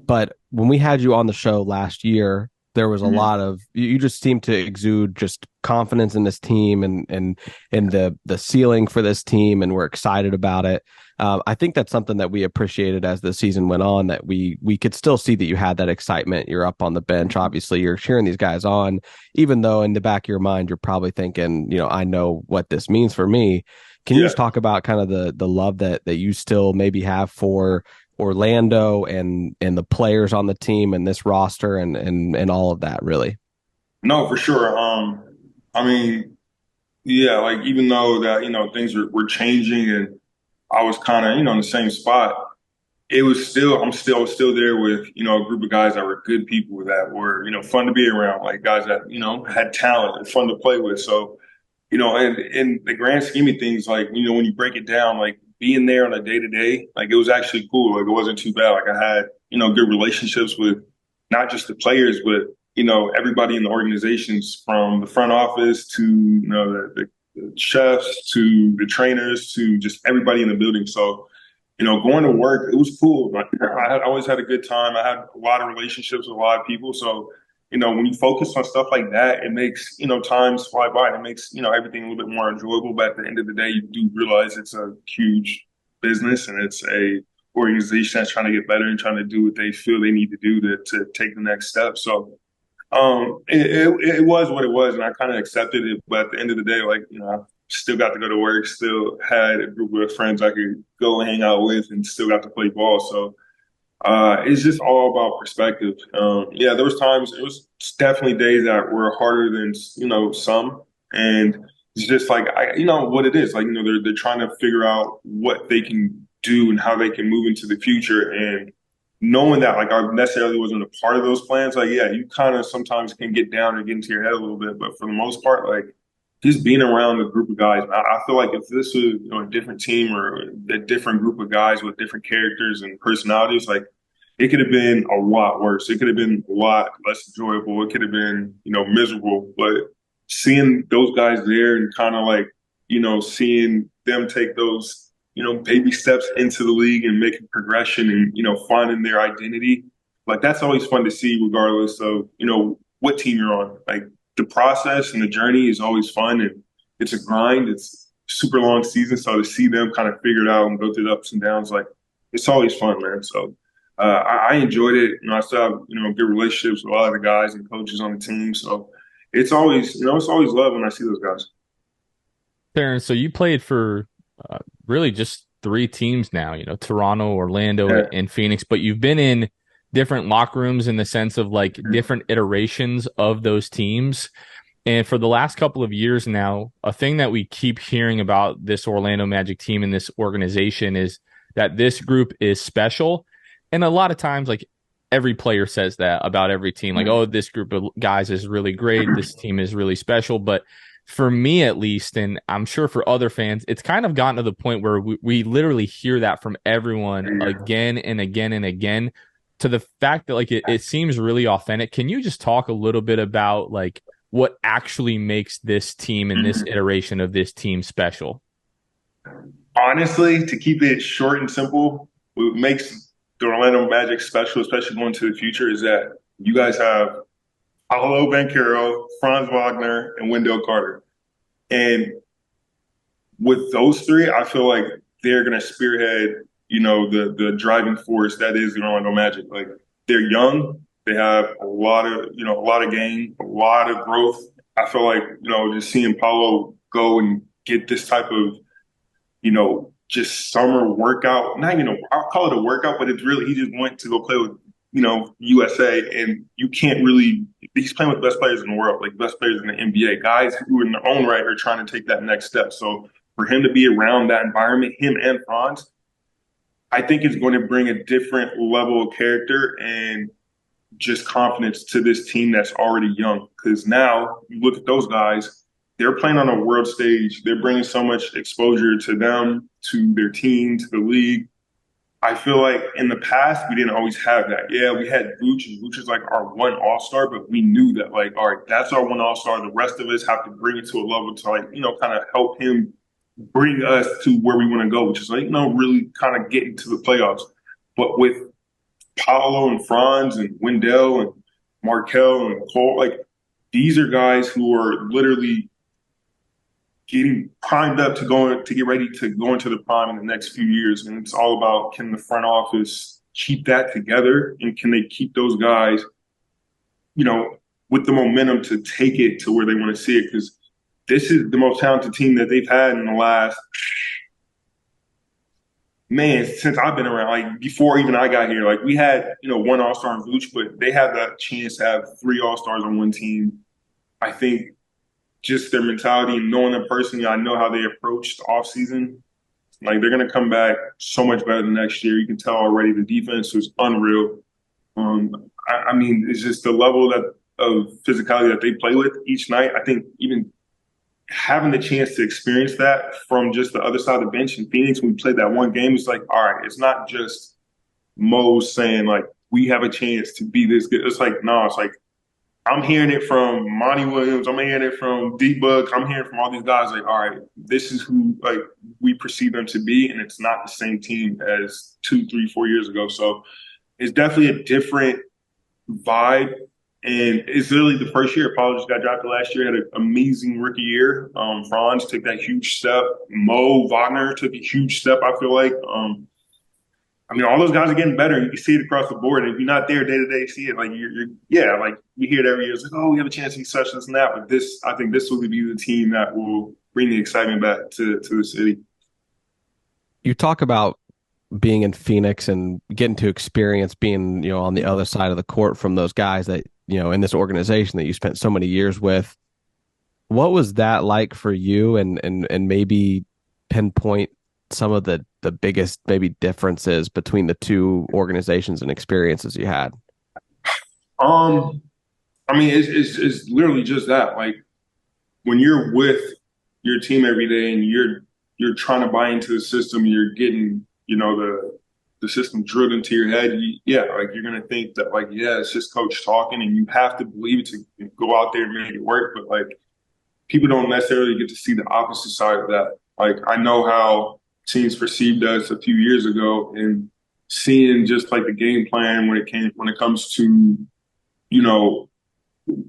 But when we had you on the show last year, there was a lot of you just seemed to exude just confidence in this team and the ceiling for this team, and we're excited about it. I think that's something that we appreciated as the season went on, that we could still see that you had that excitement. You're up on the bench. Obviously, you're cheering these guys on, even though in the back of your mind, you're probably thinking, I know what this means for me. Can you just talk about kind of the love that you still maybe have for Orlando and the players on the team and this roster and all of that, really? No, for sure. I mean, yeah, like even though that things were changing and I was kind of in the same spot, it was still still there with a group of guys that were good people that were fun to be around, like guys that had talent and fun to play with. So and in the grand scheme of things, like when you break it down, like being there on a day to day, like it was actually cool. Like it wasn't too bad. Like I had good relationships with not just the players, but everybody in the organizations, from the front office to the chefs to the trainers to just everybody in the building. So going to work, it was cool. Like, I always had a good time. I had a lot of relationships with a lot of people. So, when you focus on stuff like that, it makes, times fly by. It makes, everything a little bit more enjoyable. But at the end of the day, you do realize it's a huge business and it's a organization that's trying to get better and trying to do what they feel they need to do to take the next step. So, it was what it was, and I kind of accepted it. But at the end of the day, like, I still got to go to work, still had a group of friends I could go hang out with, and still got to play ball. So it's just all about perspective. Yeah, there was times, it was definitely days that were harder than some, and it's just like what it is. Like they're trying to figure out what they can do and how they can move into the future, and knowing that like I necessarily wasn't a part of those plans. Like yeah, you kind of sometimes can get down and get into your head a little bit, but for the most part, like just being around a group of guys. I feel like if this was a different team or a different group of guys with different characters and personalities, like it could have been a lot worse. It could have been a lot less enjoyable. It could have been miserable. But seeing those guys there and kind of like seeing them take those baby steps into the league and making progression and finding their identity, like that's always fun to see, regardless of what team you're on. Like the process and the journey is always fun, and it's a grind. It's a super long season, so to see them kind of figure it out and go through the ups and downs, like it's always fun, man. So I enjoyed it. I still have good relationships with a lot of the guys and coaches on the team. So it's always it's always love when I see those guys. Terrence, so you played for really just three teams now, Toronto, Orlando, and Phoenix, but you've been in different locker rooms in the sense of like different iterations of those teams. And for the last couple of years now, a thing that we keep hearing about this Orlando Magic team and this organization is that this group is special. And a lot of times, like every player says that about every team, like, oh, this group of guys is really great. This team is really special. But for me, at least, and I'm sure for other fans, it's kind of gotten to the point where we literally hear that from everyone again and again and again, to the fact that like it seems really authentic. Can you just talk a little bit about like what actually makes this team and this iteration of this team special? Honestly, to keep it short and simple, what makes the Orlando Magic special, especially going to the future, is that you guys have Paolo Banchero, Franz Wagner, and Wendell Carter. And with those three, I feel like they're gonna spearhead, the driving force that is the Orlando Magic. Like they're young, they have a lot of game, a lot of growth. I feel like, just seeing Paolo go and get this type of, just summer workout. Not, I'll call it a workout, but it's really he just went to go play with, USA, and you can't really. He's playing with the best players in the world, like best players in the NBA, guys who in their own right are trying to take that next step. So for him to be around that environment, him and Franz, I think it's going to bring a different level of character and just confidence to this team that's already young. Because now you look at those guys, they're playing on a world stage. They're bringing so much exposure to them, to their team, to the league. I feel like in the past, we didn't always have that. Yeah, we had Vooch, and Vooch is like our one all-star, but we knew that, like, all right, that's our one all-star. The rest of us have to bring it to a level to, like, kind of help him bring us to where we want to go, which is, like, really kind of getting to the playoffs. But with Paolo and Franz and Wendell and Markel and Cole, like, these are guys who are literally getting primed up to get ready to go into the prime in the next few years. And it's all about, can the front office keep that together, and can they keep those guys, with the momentum to take it to where they want to see it? Because this is the most talented team that they've had in the last, man, since I've been around, like before even I got here. Like we had, one All-Star in Vooch, but they have that chance to have three All-Stars on one team. I think just their mentality, knowing them personally, I know how they approached the offseason. Like they're going to come back so much better than next year. You can tell already the defense was unreal. I mean, it's just the level of physicality that they play with each night. I think even having the chance to experience that from just the other side of the bench in Phoenix when we played that one game, it's like, all right, it's not just Mo saying like, we have a chance to be this good. It's like, no, it's like, I'm hearing it from Monty Williams. I'm hearing it from D-Book. I'm hearing from all these guys like, all right, this is who like we perceive them to be, and it's not the same team as 2, 3, 4 years ago. So it's definitely a different vibe, and it's literally the first year. Paolo just got drafted last year, had an amazing rookie year. Franz took that huge step. Mo Wagner took a huge step, I feel like. I mean, all those guys are getting better. You can see it across the board. And if you're not there day to day, see it. Like like you hear it every year. It's like, oh, we have a chance to be such this and that. But I think this will be the team that will bring the excitement back to the city. You talk about being in Phoenix and getting to experience being, on the other side of the court from those guys that, in this organization that you spent so many years with. What was that like for you, and maybe pinpoint some of the biggest maybe differences between the two organizations and experiences you had? I mean, it's literally just that. Like when you're with your team every day and you're trying to buy into the system, you're getting, the system drilled into your head. Like you're gonna think that like, yeah, it's just coach talking, and you have to believe it to go out there and make it work. But like people don't necessarily get to see the opposite side of that. Like I know how teams perceived us a few years ago, and seeing just like the game plan when it comes to,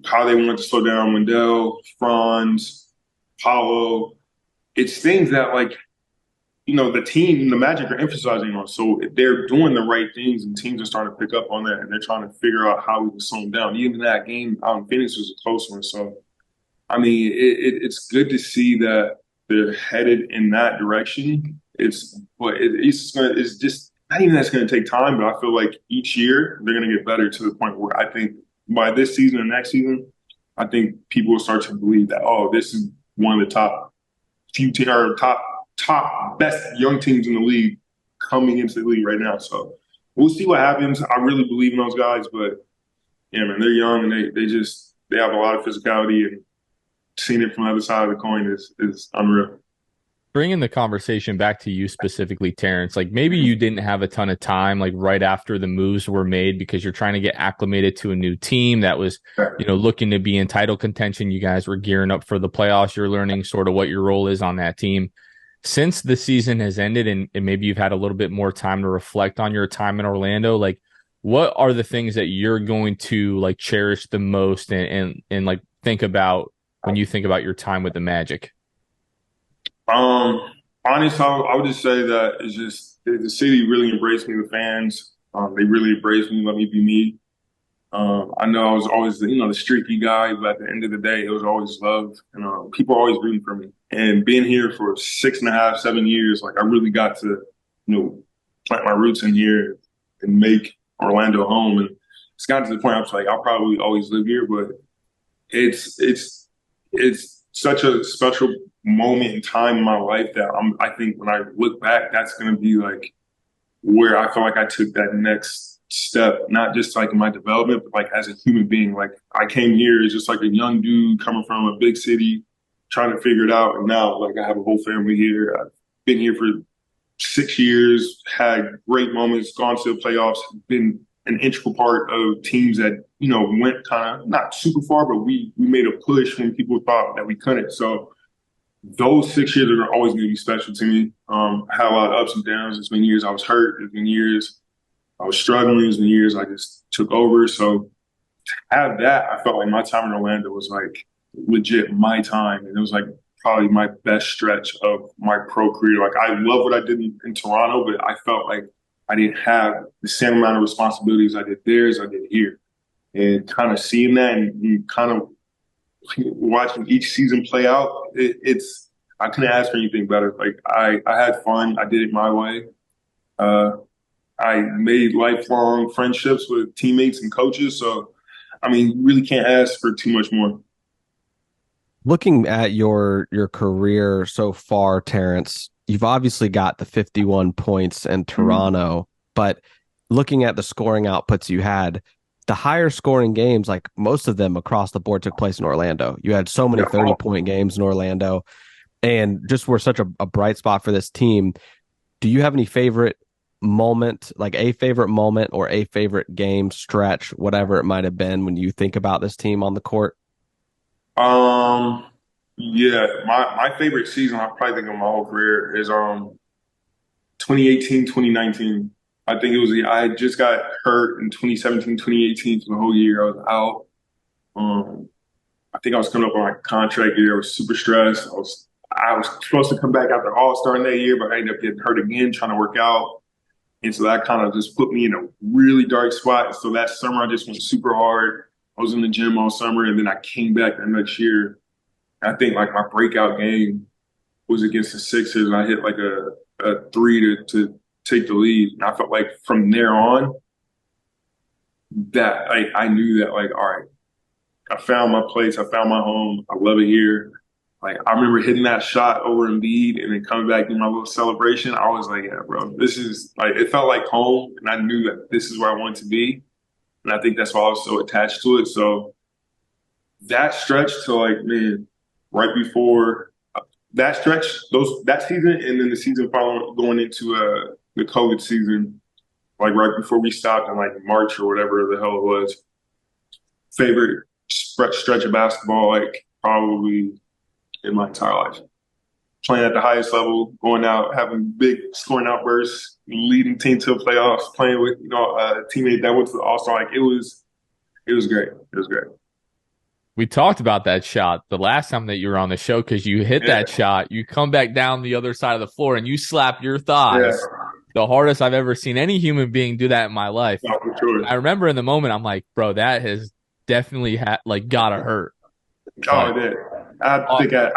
how they wanted to slow down Wendell, Franz, Paolo. It's things that like, the team, the Magic are emphasizing on. So they're doing the right things, and teams are starting to pick up on that, and they're trying to figure out how we can slow them down. Even that game out in Phoenix was a close one. So, I mean, it's good to see that they're headed in that direction. It's just not even that's going to take time, but I feel like each year they're going to get better to the point where I think by this season and next season, I think people will start to believe that, oh, this is one of the top top best young teams in the league coming into the league right now. So we'll see what happens. I really believe in those guys, but yeah, man, they're young, and they have a lot of physicality, and seeing it from the other side of the coin is unreal. Bringing the conversation back to you specifically, Terrence, like maybe you didn't have a ton of time, like right after the moves were made, because you're trying to get acclimated to a new team that was, looking to be in title contention. You guys were gearing up for the playoffs. You're learning sort of what your role is on that team. Since the season has ended, and maybe you've had a little bit more time to reflect on your time in Orlando, like what are the things that you're going to like cherish the most and like think about when you think about your time with the Magic? Um, Honestly, I would just say that it's just the city really embraced me. The fans, they really embraced me, let me be me. I know I was always the streaky guy, but at the end of the day, it was always love, and people are always rooting for me. And being here for 6.5, 7 years, like I really got to, plant my roots in here and make Orlando home. And it's gotten to the point I was like, I'll probably always live here, but it's such a special moment in time in my life that I think when I look back, that's going to be like where I feel like I took that next step, not just like in my development, but like as a human being. Like I came here as just like a young dude coming from a big city, trying to figure it out. And now like I have a whole family here. I've been here for 6 years, had great moments, gone to the playoffs, been an integral part of teams that, went kind of not super far, but we made a push when people thought that we couldn't. So those 6 years are always going to be special to me. I had a lot of ups and downs. There's been years I was hurt. There's been years I was struggling. There's been years I just took over. So to have that, I felt like my time in Orlando was like legit my time. And it was like probably my best stretch of my pro career. Like I love what I did in Toronto, but I felt like I didn't have the same amount of responsibilities I did there as I did here. And kind of seeing that and kind of watching each season play out, it's I couldn't ask for anything better. Like I had fun. I did it my way. Uh, I made lifelong friendships with teammates and coaches. So, I mean, really can't ask for too much more. Looking at your career so far, Terrence, you've obviously got the 51 points in Toronto, but looking at the scoring outputs you had, the higher scoring games, like most of them across the board, took place in Orlando. You had so many 30-point games in Orlando and just were such a bright spot for this team. Do you have any favorite moment, like a favorite moment or a favorite game stretch, whatever it might have been, when you think about this team on the court? Yeah, my favorite season I probably think of my whole career is 2018, 2019. I think it was I had just got hurt in 2017, 2018 for the whole year. I was out. I think I was coming up on my contract year. I was super stressed. I was supposed to come back after All-Star in that year, but I ended up getting hurt again trying to work out. And so that kind of just put me in a really dark spot. So that summer I just went super hard. I was in the gym all summer, and then I came back the next year. I think like my breakout game was against the Sixers, and I hit like a three to take the lead. And I felt like from there on that I knew that like, all right, I found my place. I found my home. I love it here. Like I remember hitting that shot over Embiid and then coming back in my little celebration. I was like, yeah, bro, this is like, it felt like home. And I knew that this is where I wanted to be. And I think that's why I was so attached to it. So that stretch to like, man, right before that stretch, that season, and then the season following going into the COVID season, like right before we stopped in like March or whatever the hell it was. Favorite stretch of basketball, like probably in my entire life. Playing at the highest level, going out, having big scoring outbursts, leading team to the playoffs, playing with a teammate that went to the All-Star. Like it was great. It was great. We talked about that shot the last time that you were on the show because you hit that shot. You come back down the other side of the floor and you slap your thighs. Yeah. The hardest I've ever seen any human being do that in my life. Oh, for sure. I remember in the moment, I'm like, bro, that has definitely gotta hurt. Oh, it did. I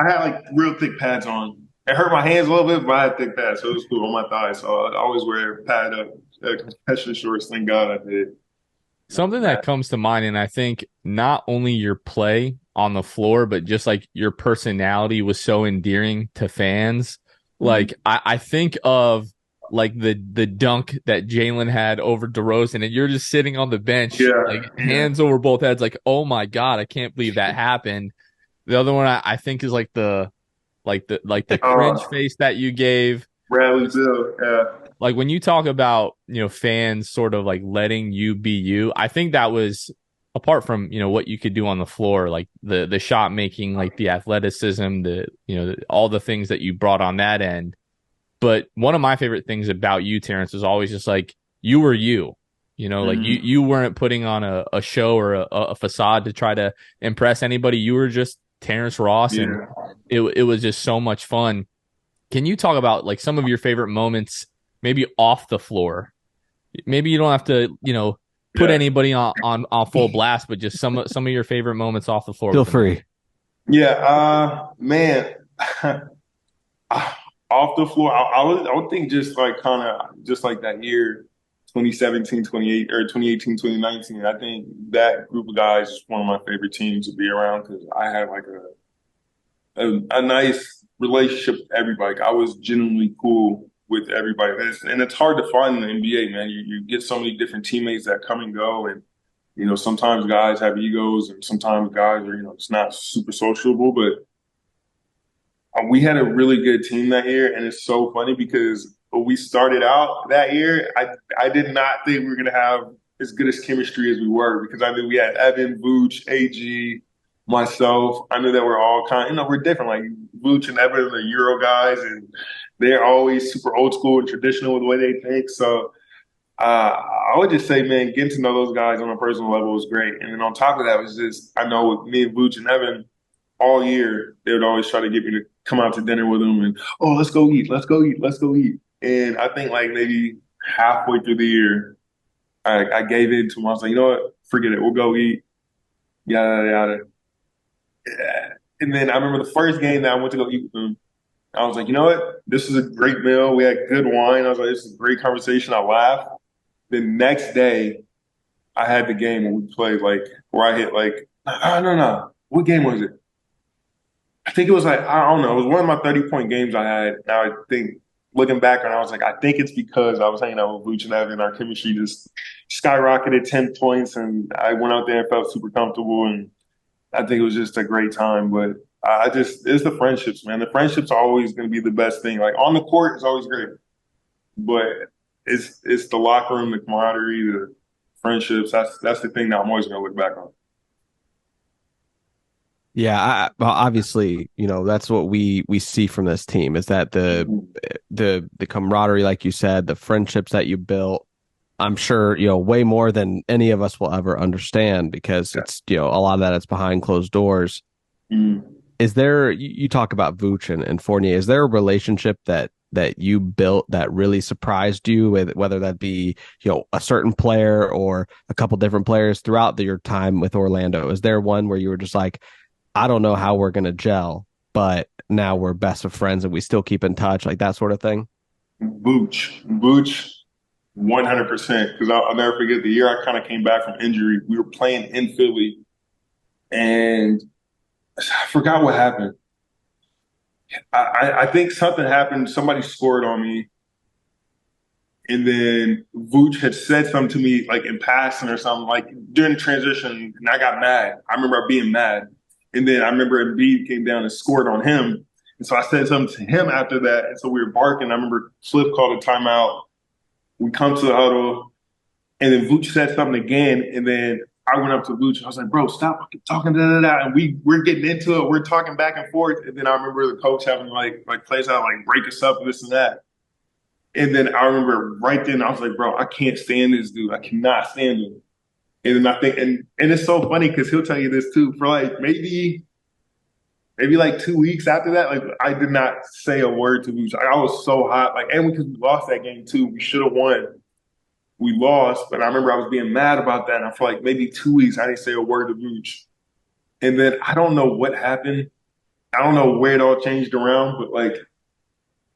had like real thick pads on. It hurt my hands a little bit, but I had thick pads, so it was cool on my thighs. So I always wear pad up, compression shorts. Thank God I did. Something that comes to mind, and I think not only your play on the floor, but just like your personality was so endearing to fans. Mm-hmm. Like I think of like the dunk that Jalen had over DeRozan, and you're just sitting on the bench, hands over both heads, like, oh my God, I can't believe that happened. The other one I think is like the cringe face that you gave. Bradley too, yeah. Like when you talk about, fans sort of like letting you be you, I think that was apart from, what you could do on the floor, like the shot making, like the athleticism, all the things that you brought on that end. But one of my favorite things about you, Terrence, is always just like you were you, like you weren't putting on a show or a facade to try to impress anybody. You were just Terrence Ross, and it was just so much fun. Can you talk about like some of your favorite moments, maybe off the floor? Maybe you don't have to, put Yeah. anybody on full blast, but just some of your favorite moments off the floor. Feel free. Yeah, man. Off the floor, I would think just like kind of just like that year, 2017, 28 or 2018, 2019. I think that group of guys is one of my favorite teams to be around because I had like a nice relationship with everybody. Like, I was genuinely cool with everybody. And it's hard to find in the NBA, man. You get so many different teammates that come and go, and sometimes guys have egos, and sometimes guys are just not super sociable, but we had a really good team that year, and it's so funny because when we started out that year, I did not think we were going to have as good as chemistry as we were because I knew we had Evan, Vooch, AG, myself. I knew that we're all we're different. Like Vooch and Evan are Euro guys, and they're always super old school and traditional with the way they think. So I would just say, man, getting to know those guys on a personal level was great. And then on top of that was just, I know with me and Vooch and Evan, all year, they would always try to get me to come out to dinner with them and, oh, let's go eat, let's go eat, let's go eat. And I think like maybe halfway through the year, I gave in to them. I was like, you know what, forget it, we'll go eat, yada, yada. Yeah. And then I remember the first game that I went to go eat with them, I was like, you know what, this is a great meal. We had good wine. I was like, this is a great conversation. I laughed. The next day, I had the game where we played like, where I hit like, no. What game was it? I think it was like, I don't know. It was one of my 30-point games I had. Now I think, looking back on it, I was like, I think it's because I was hanging out with Vooch and Evan. Our chemistry just skyrocketed 10 points, and I went out there and felt super comfortable. And I think it was just a great time. But it's the friendships, man. The friendships are always going to be the best thing. Like on the court, it's always great. But it's the locker room, the camaraderie, the friendships. That's the thing that I'm always going to look back on. Yeah, well, obviously, that's what we see from this team is that the camaraderie, like you said, the friendships that you built. I'm sure way more than any of us will ever understand because it's a lot of that is behind closed doors. Mm. Is there? You talk about Vooch and Fournier. Is there a relationship that you built that really surprised you, with whether that be a certain player or a couple different players throughout your time with Orlando? Is there one where you were just like, I don't know how we're going to gel, but now we're best of friends and we still keep in touch, like that sort of thing? Vooch, 100%. Because I'll never forget the year I kind of came back from injury. We were playing in Philly, and I forgot what happened. I think something happened. Somebody scored on me, and then Vooch had said something to me like in passing or something like during the transition, and I got mad. I remember being mad. And then I remember Embiid came down and scored on him. And so I said something to him after that. And so we were barking. I remember Cliff called a timeout. We come to the huddle. And then Vooch said something again. And then I went up to Vooch. I was like, bro, stop talking. And we're getting into it. We're talking back and forth. And then I remember the coach having like plays out, like break us up, this and that. And then I remember right then, I was like, bro, I can't stand this dude. I cannot stand him. And then I think, and it's so funny because he'll tell you this too. For like maybe like 2 weeks after that, like I did not say a word to Vooch. I was so hot, like, and because we lost that game too, we should have won. We lost, but I remember I was being mad about that. And I feel like maybe 2 weeks I didn't say a word to Vooch. And then I don't know what happened. I don't know where it all changed around, but like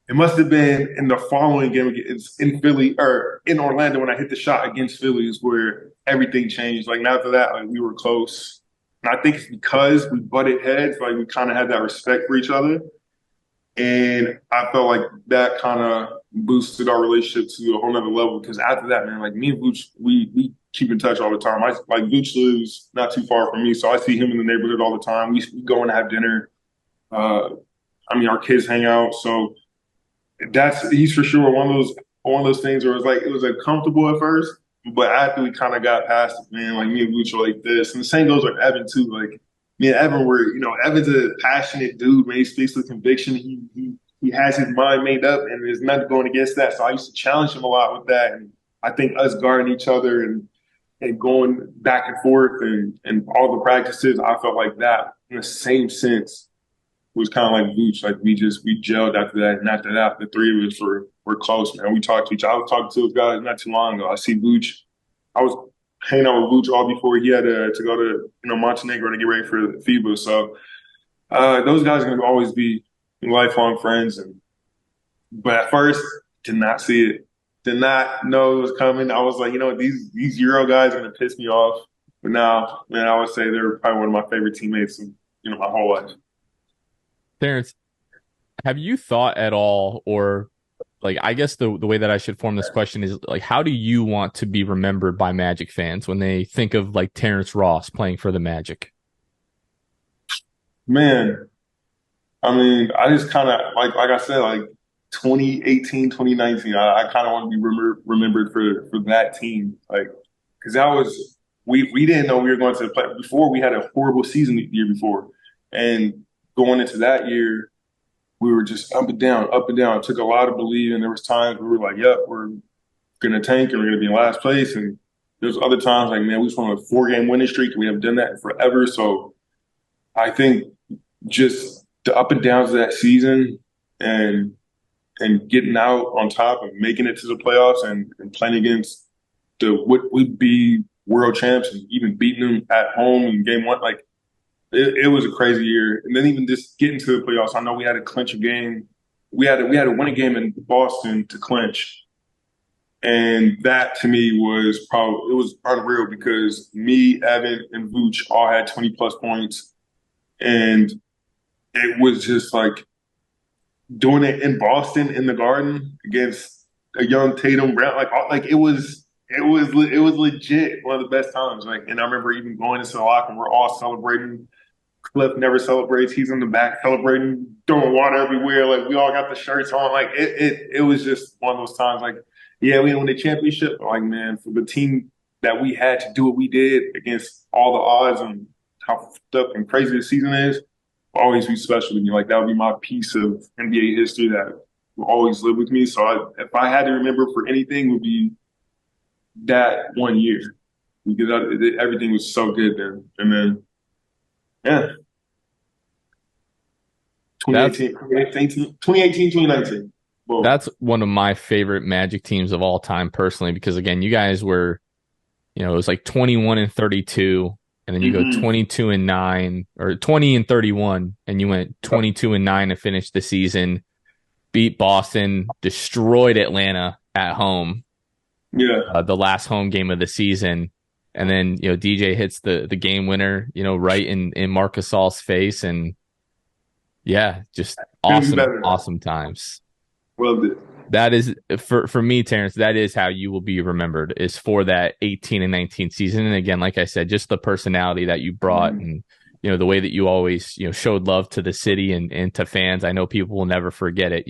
it must have been in the following game. It's in Philly or in Orlando when I hit the shot against Philly is where everything changed. Like after that, like we were close. And I think it's because we butted heads, like we kind of had that respect for each other. And I felt like that kind of boosted our relationship to a whole nother level. Because after that, man, like me and Vooch, we keep in touch all the time. Like Vooch lives not too far from me, so I see him in the neighborhood all the time. We go and have dinner. Our kids hang out, so he's for sure one of those things where it was uncomfortable at first, but after we kind of got past it, man, like me and Vooch are like this. And the same goes with Evan too. Like me and Evan Evan's a passionate dude, man. He speaks with conviction. He has his mind made up and there's nothing going against that. So I used to challenge him a lot with that. And I think us guarding each other and going back and forth and all the practices, I felt like that in the same sense was kind of like Vooch. Like we gelled after that, and after that, the three of us were close, man. We talked to each other. I was talking to those guys not too long ago. I see Vooch. I was hanging out with Vooch all before he had to go to Montenegro to get ready for FIBA. So those guys are going to always be lifelong friends. But at first, did not see it. Did not know it was coming. I was like, these Euro guys are going to piss me off. But now, man, I would say they're probably one of my favorite teammates in, my whole life. Terrence, have you thought at all, or like, I guess the way that I should form this question is like, how do you want to be remembered by Magic fans when they think of like Terrence Ross playing for the Magic? Man, I mean, I just kind of like I said, like 2018, 2019. I kind of want to be remembered for that team, like because that was we didn't know we were going to play before. We had a horrible season the year before, and going into that year, we were just up and down, up and down. It took a lot of believing. There was times we were like, "Yep, we're gonna tank and we're gonna be in last place," and there's other times like, "Man, we just won a 4-game winning streak. And we haven't done that in forever." So I think just the up and downs of that season and getting out on top and making it to the playoffs and playing against what would be world champs and even beating them at home in game one, like it was a crazy year. And then even just getting to the playoffs, I know we had to clinch a game. We had to win a game in Boston to clinch. And that to me was it was unreal because me, Evan, and Vooch all had 20 plus points. And it was just like doing it in Boston in the Garden against a young Tatum Brown, like it was legit one of the best times. Like, and I remember even going into the locker room, we're all celebrating. Cliff never celebrates; he's in the back celebrating, throwing water everywhere. Like we all got the shirts on. Like it was just one of those times. Like, yeah, we won the championship. But like, man, for the team that we had to do what we did against all the odds and how fucked up and crazy the season is, always be special to me. Like that would be my piece of NBA history that will always live with me. So if I had to remember for anything, it would be that one year because everything was so good then. And then, yeah, 2018, 2019. Whoa. That's one of my favorite Magic teams of all time personally, because again, you guys were, it was like 21-32. And then you go 22-9 or 20-31, and you went 22-9 to finish the season, beat Boston, destroyed Atlanta at home. Yeah. The last home game of the season. And then, DJ hits the game winner, right in Marc Gasol's face. And yeah, just awesome times. Well, that is for me, Terrence, that is how you will be remembered, is for that 18 and 19 season. And again, like I said, just the personality that you brought and, the way that you always, showed love to the city and to fans. I know people will never forget it.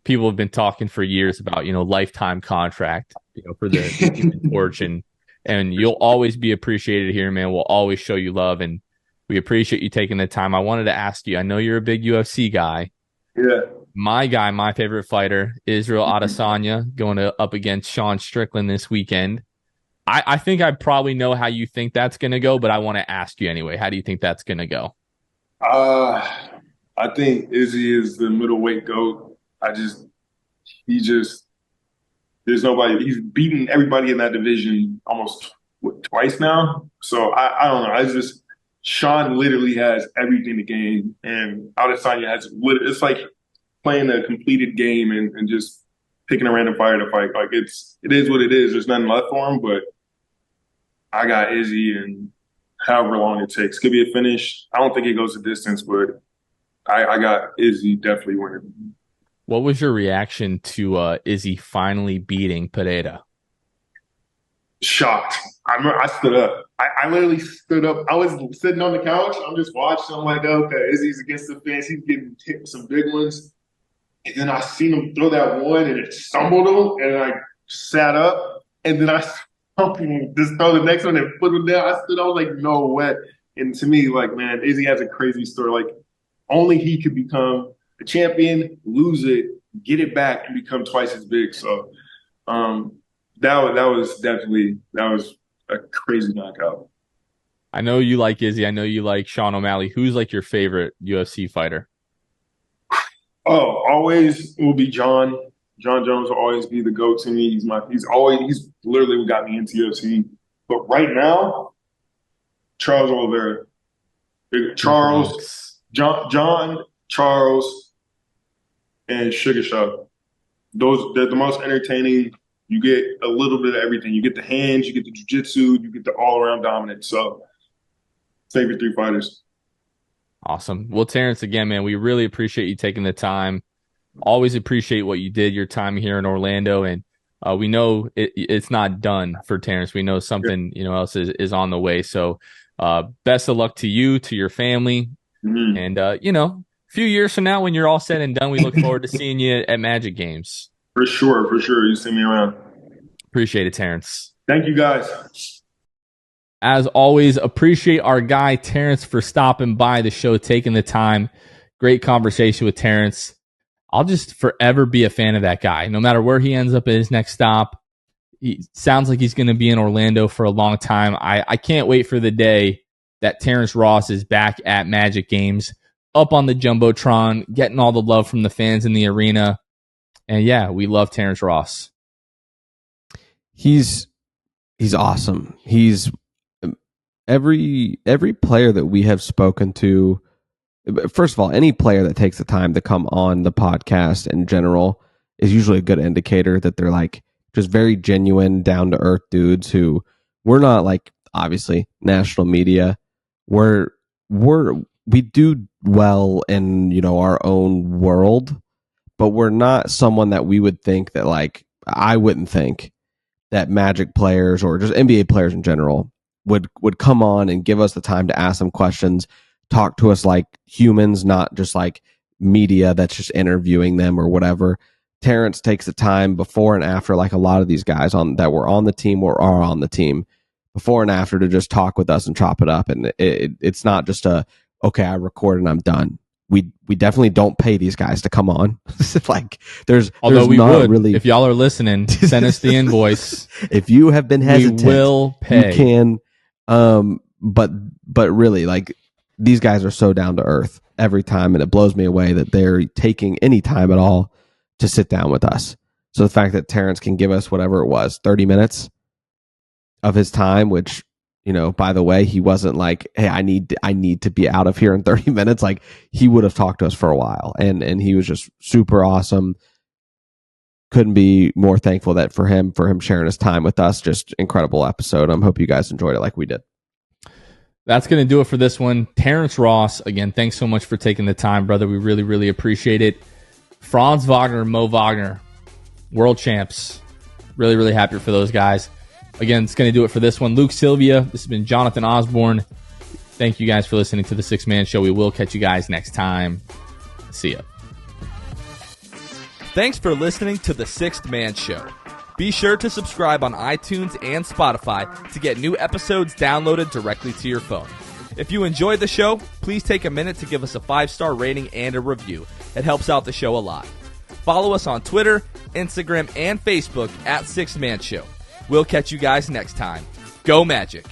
People have been talking for years about, lifetime contract, for the Human Torch, and you'll always be appreciated here, man. We'll always show you love, and we appreciate you taking the time. I wanted to ask you, I know you're a big UFC guy. Yeah. My guy, my favorite fighter, Israel Adesanya, going up against Sean Strickland this weekend. I think I probably know how you think that's going to go, but I want to ask you anyway. How do you think that's going to go? I think Izzy is the middleweight GOAT. There's nobody. He's beaten everybody in that division almost twice now. So I don't know. Sean literally has everything to gain, and Adesanya has. It's like playing a completed game and just picking a random fighter to fight. Like it is what it is. There's nothing left for him, but I got Izzy, and however long it takes. Could be a finish. I don't think it goes the distance, but I got Izzy definitely winning. What was your reaction to Izzy finally beating Pereira? Shocked. I stood up. I literally stood up. I was sitting on the couch. I'm just watching. I'm like, okay, Izzy's against the fence. He's getting hit with some big ones. And then I seen him throw that one, and it stumbled him, and I sat up. And then I saw him just throw the next one and put him down. I was like, no way. And to me, like, man, Izzy has a crazy story. Like, only he could become a champion, lose it, get it back, and become twice as big. So that was a crazy knockout. I know you like Izzy. I know you like Sean O'Malley. Who's like your favorite UFC fighter? Oh, always will be John. John Jones will always be the go to me. He's literally what got me into UFC. But right now, Charles Oliveira. Charles, John, Charles, and Sugar Shaw. They're the most entertaining. You get a little bit of everything. You get the hands, you get the jiu-jitsu, you get the all-around dominance. So, favorite 3 fighters. Awesome. Well, Terrence, again, man, we really appreciate you taking the time. Always appreciate what you did, your time here in Orlando, and we know it's not done for Terrence. We know something else is on the way. So, best of luck to you, to your family, and a few years from now, when you're all said and done, we look forward to seeing you at Magic Games. For sure. You see me around. Appreciate it, Terrence. Thank you, guys. As always, appreciate our guy Terrence for stopping by the show, taking the time. Great conversation with Terrence. I'll just forever be a fan of that guy. No matter where he ends up at his next stop, he sounds like he's going to be in Orlando for a long time. I can't wait for the day that Terrence Ross is back at Magic Games, up on the Jumbotron, getting all the love from the fans in the arena. And yeah, we love Terrence Ross. He's awesome. He's every player that we have spoken to. First of all, any player that takes the time to come on the podcast in general is usually a good indicator that they're like just very genuine, down to earth dudes who we're not like obviously national media. We do well in our own world, but we're not someone that we would think that like I wouldn't think that Magic players or just NBA players in general would come on and give us the time to ask them questions, talk to us like humans, not just like media that's just interviewing them or whatever. Terrence takes the time before and after, like a lot of these guys that were on the team or are on the team, before and after, to just talk with us and chop it up. And it's not just okay, I record and I'm done. We definitely don't pay these guys to come on. Like although we not would really. If y'all are listening, send us the invoice. If you have been hesitant, we will pay. You can. But really, like, these guys are so down to earth every time, and it blows me away that they're taking any time at all to sit down with us. So the fact that Terrence can give us whatever it was, 30 minutes of his time, which, by the way, he wasn't like, hey, I need to be out of here in 30 minutes. Like, he would have talked to us for a while, and he was just super awesome. Couldn't be more thankful that for him sharing his time with us. Just incredible episode. I hope you guys enjoyed it like we did. That's going to do it for this one. Terrence Ross, again, thanks so much for taking the time, brother. We really, really appreciate it. Franz Wagner, Mo Wagner, world champs. Really, really happy for those guys. Again, it's going to do it for this one. Luke Sylvia, this has been Jonathan Osborne. Thank you guys for listening to the Sixth Man Show. We will catch you guys next time. See ya. Thanks for listening to the Sixth Man Show. Be sure to subscribe on iTunes and Spotify to get new episodes downloaded directly to your phone. If you enjoyed the show, please take a minute to give us a 5-star rating and a review. It helps out the show a lot. Follow us on Twitter, Instagram, and Facebook at Sixth Man Show. We'll catch you guys next time. Go Magic!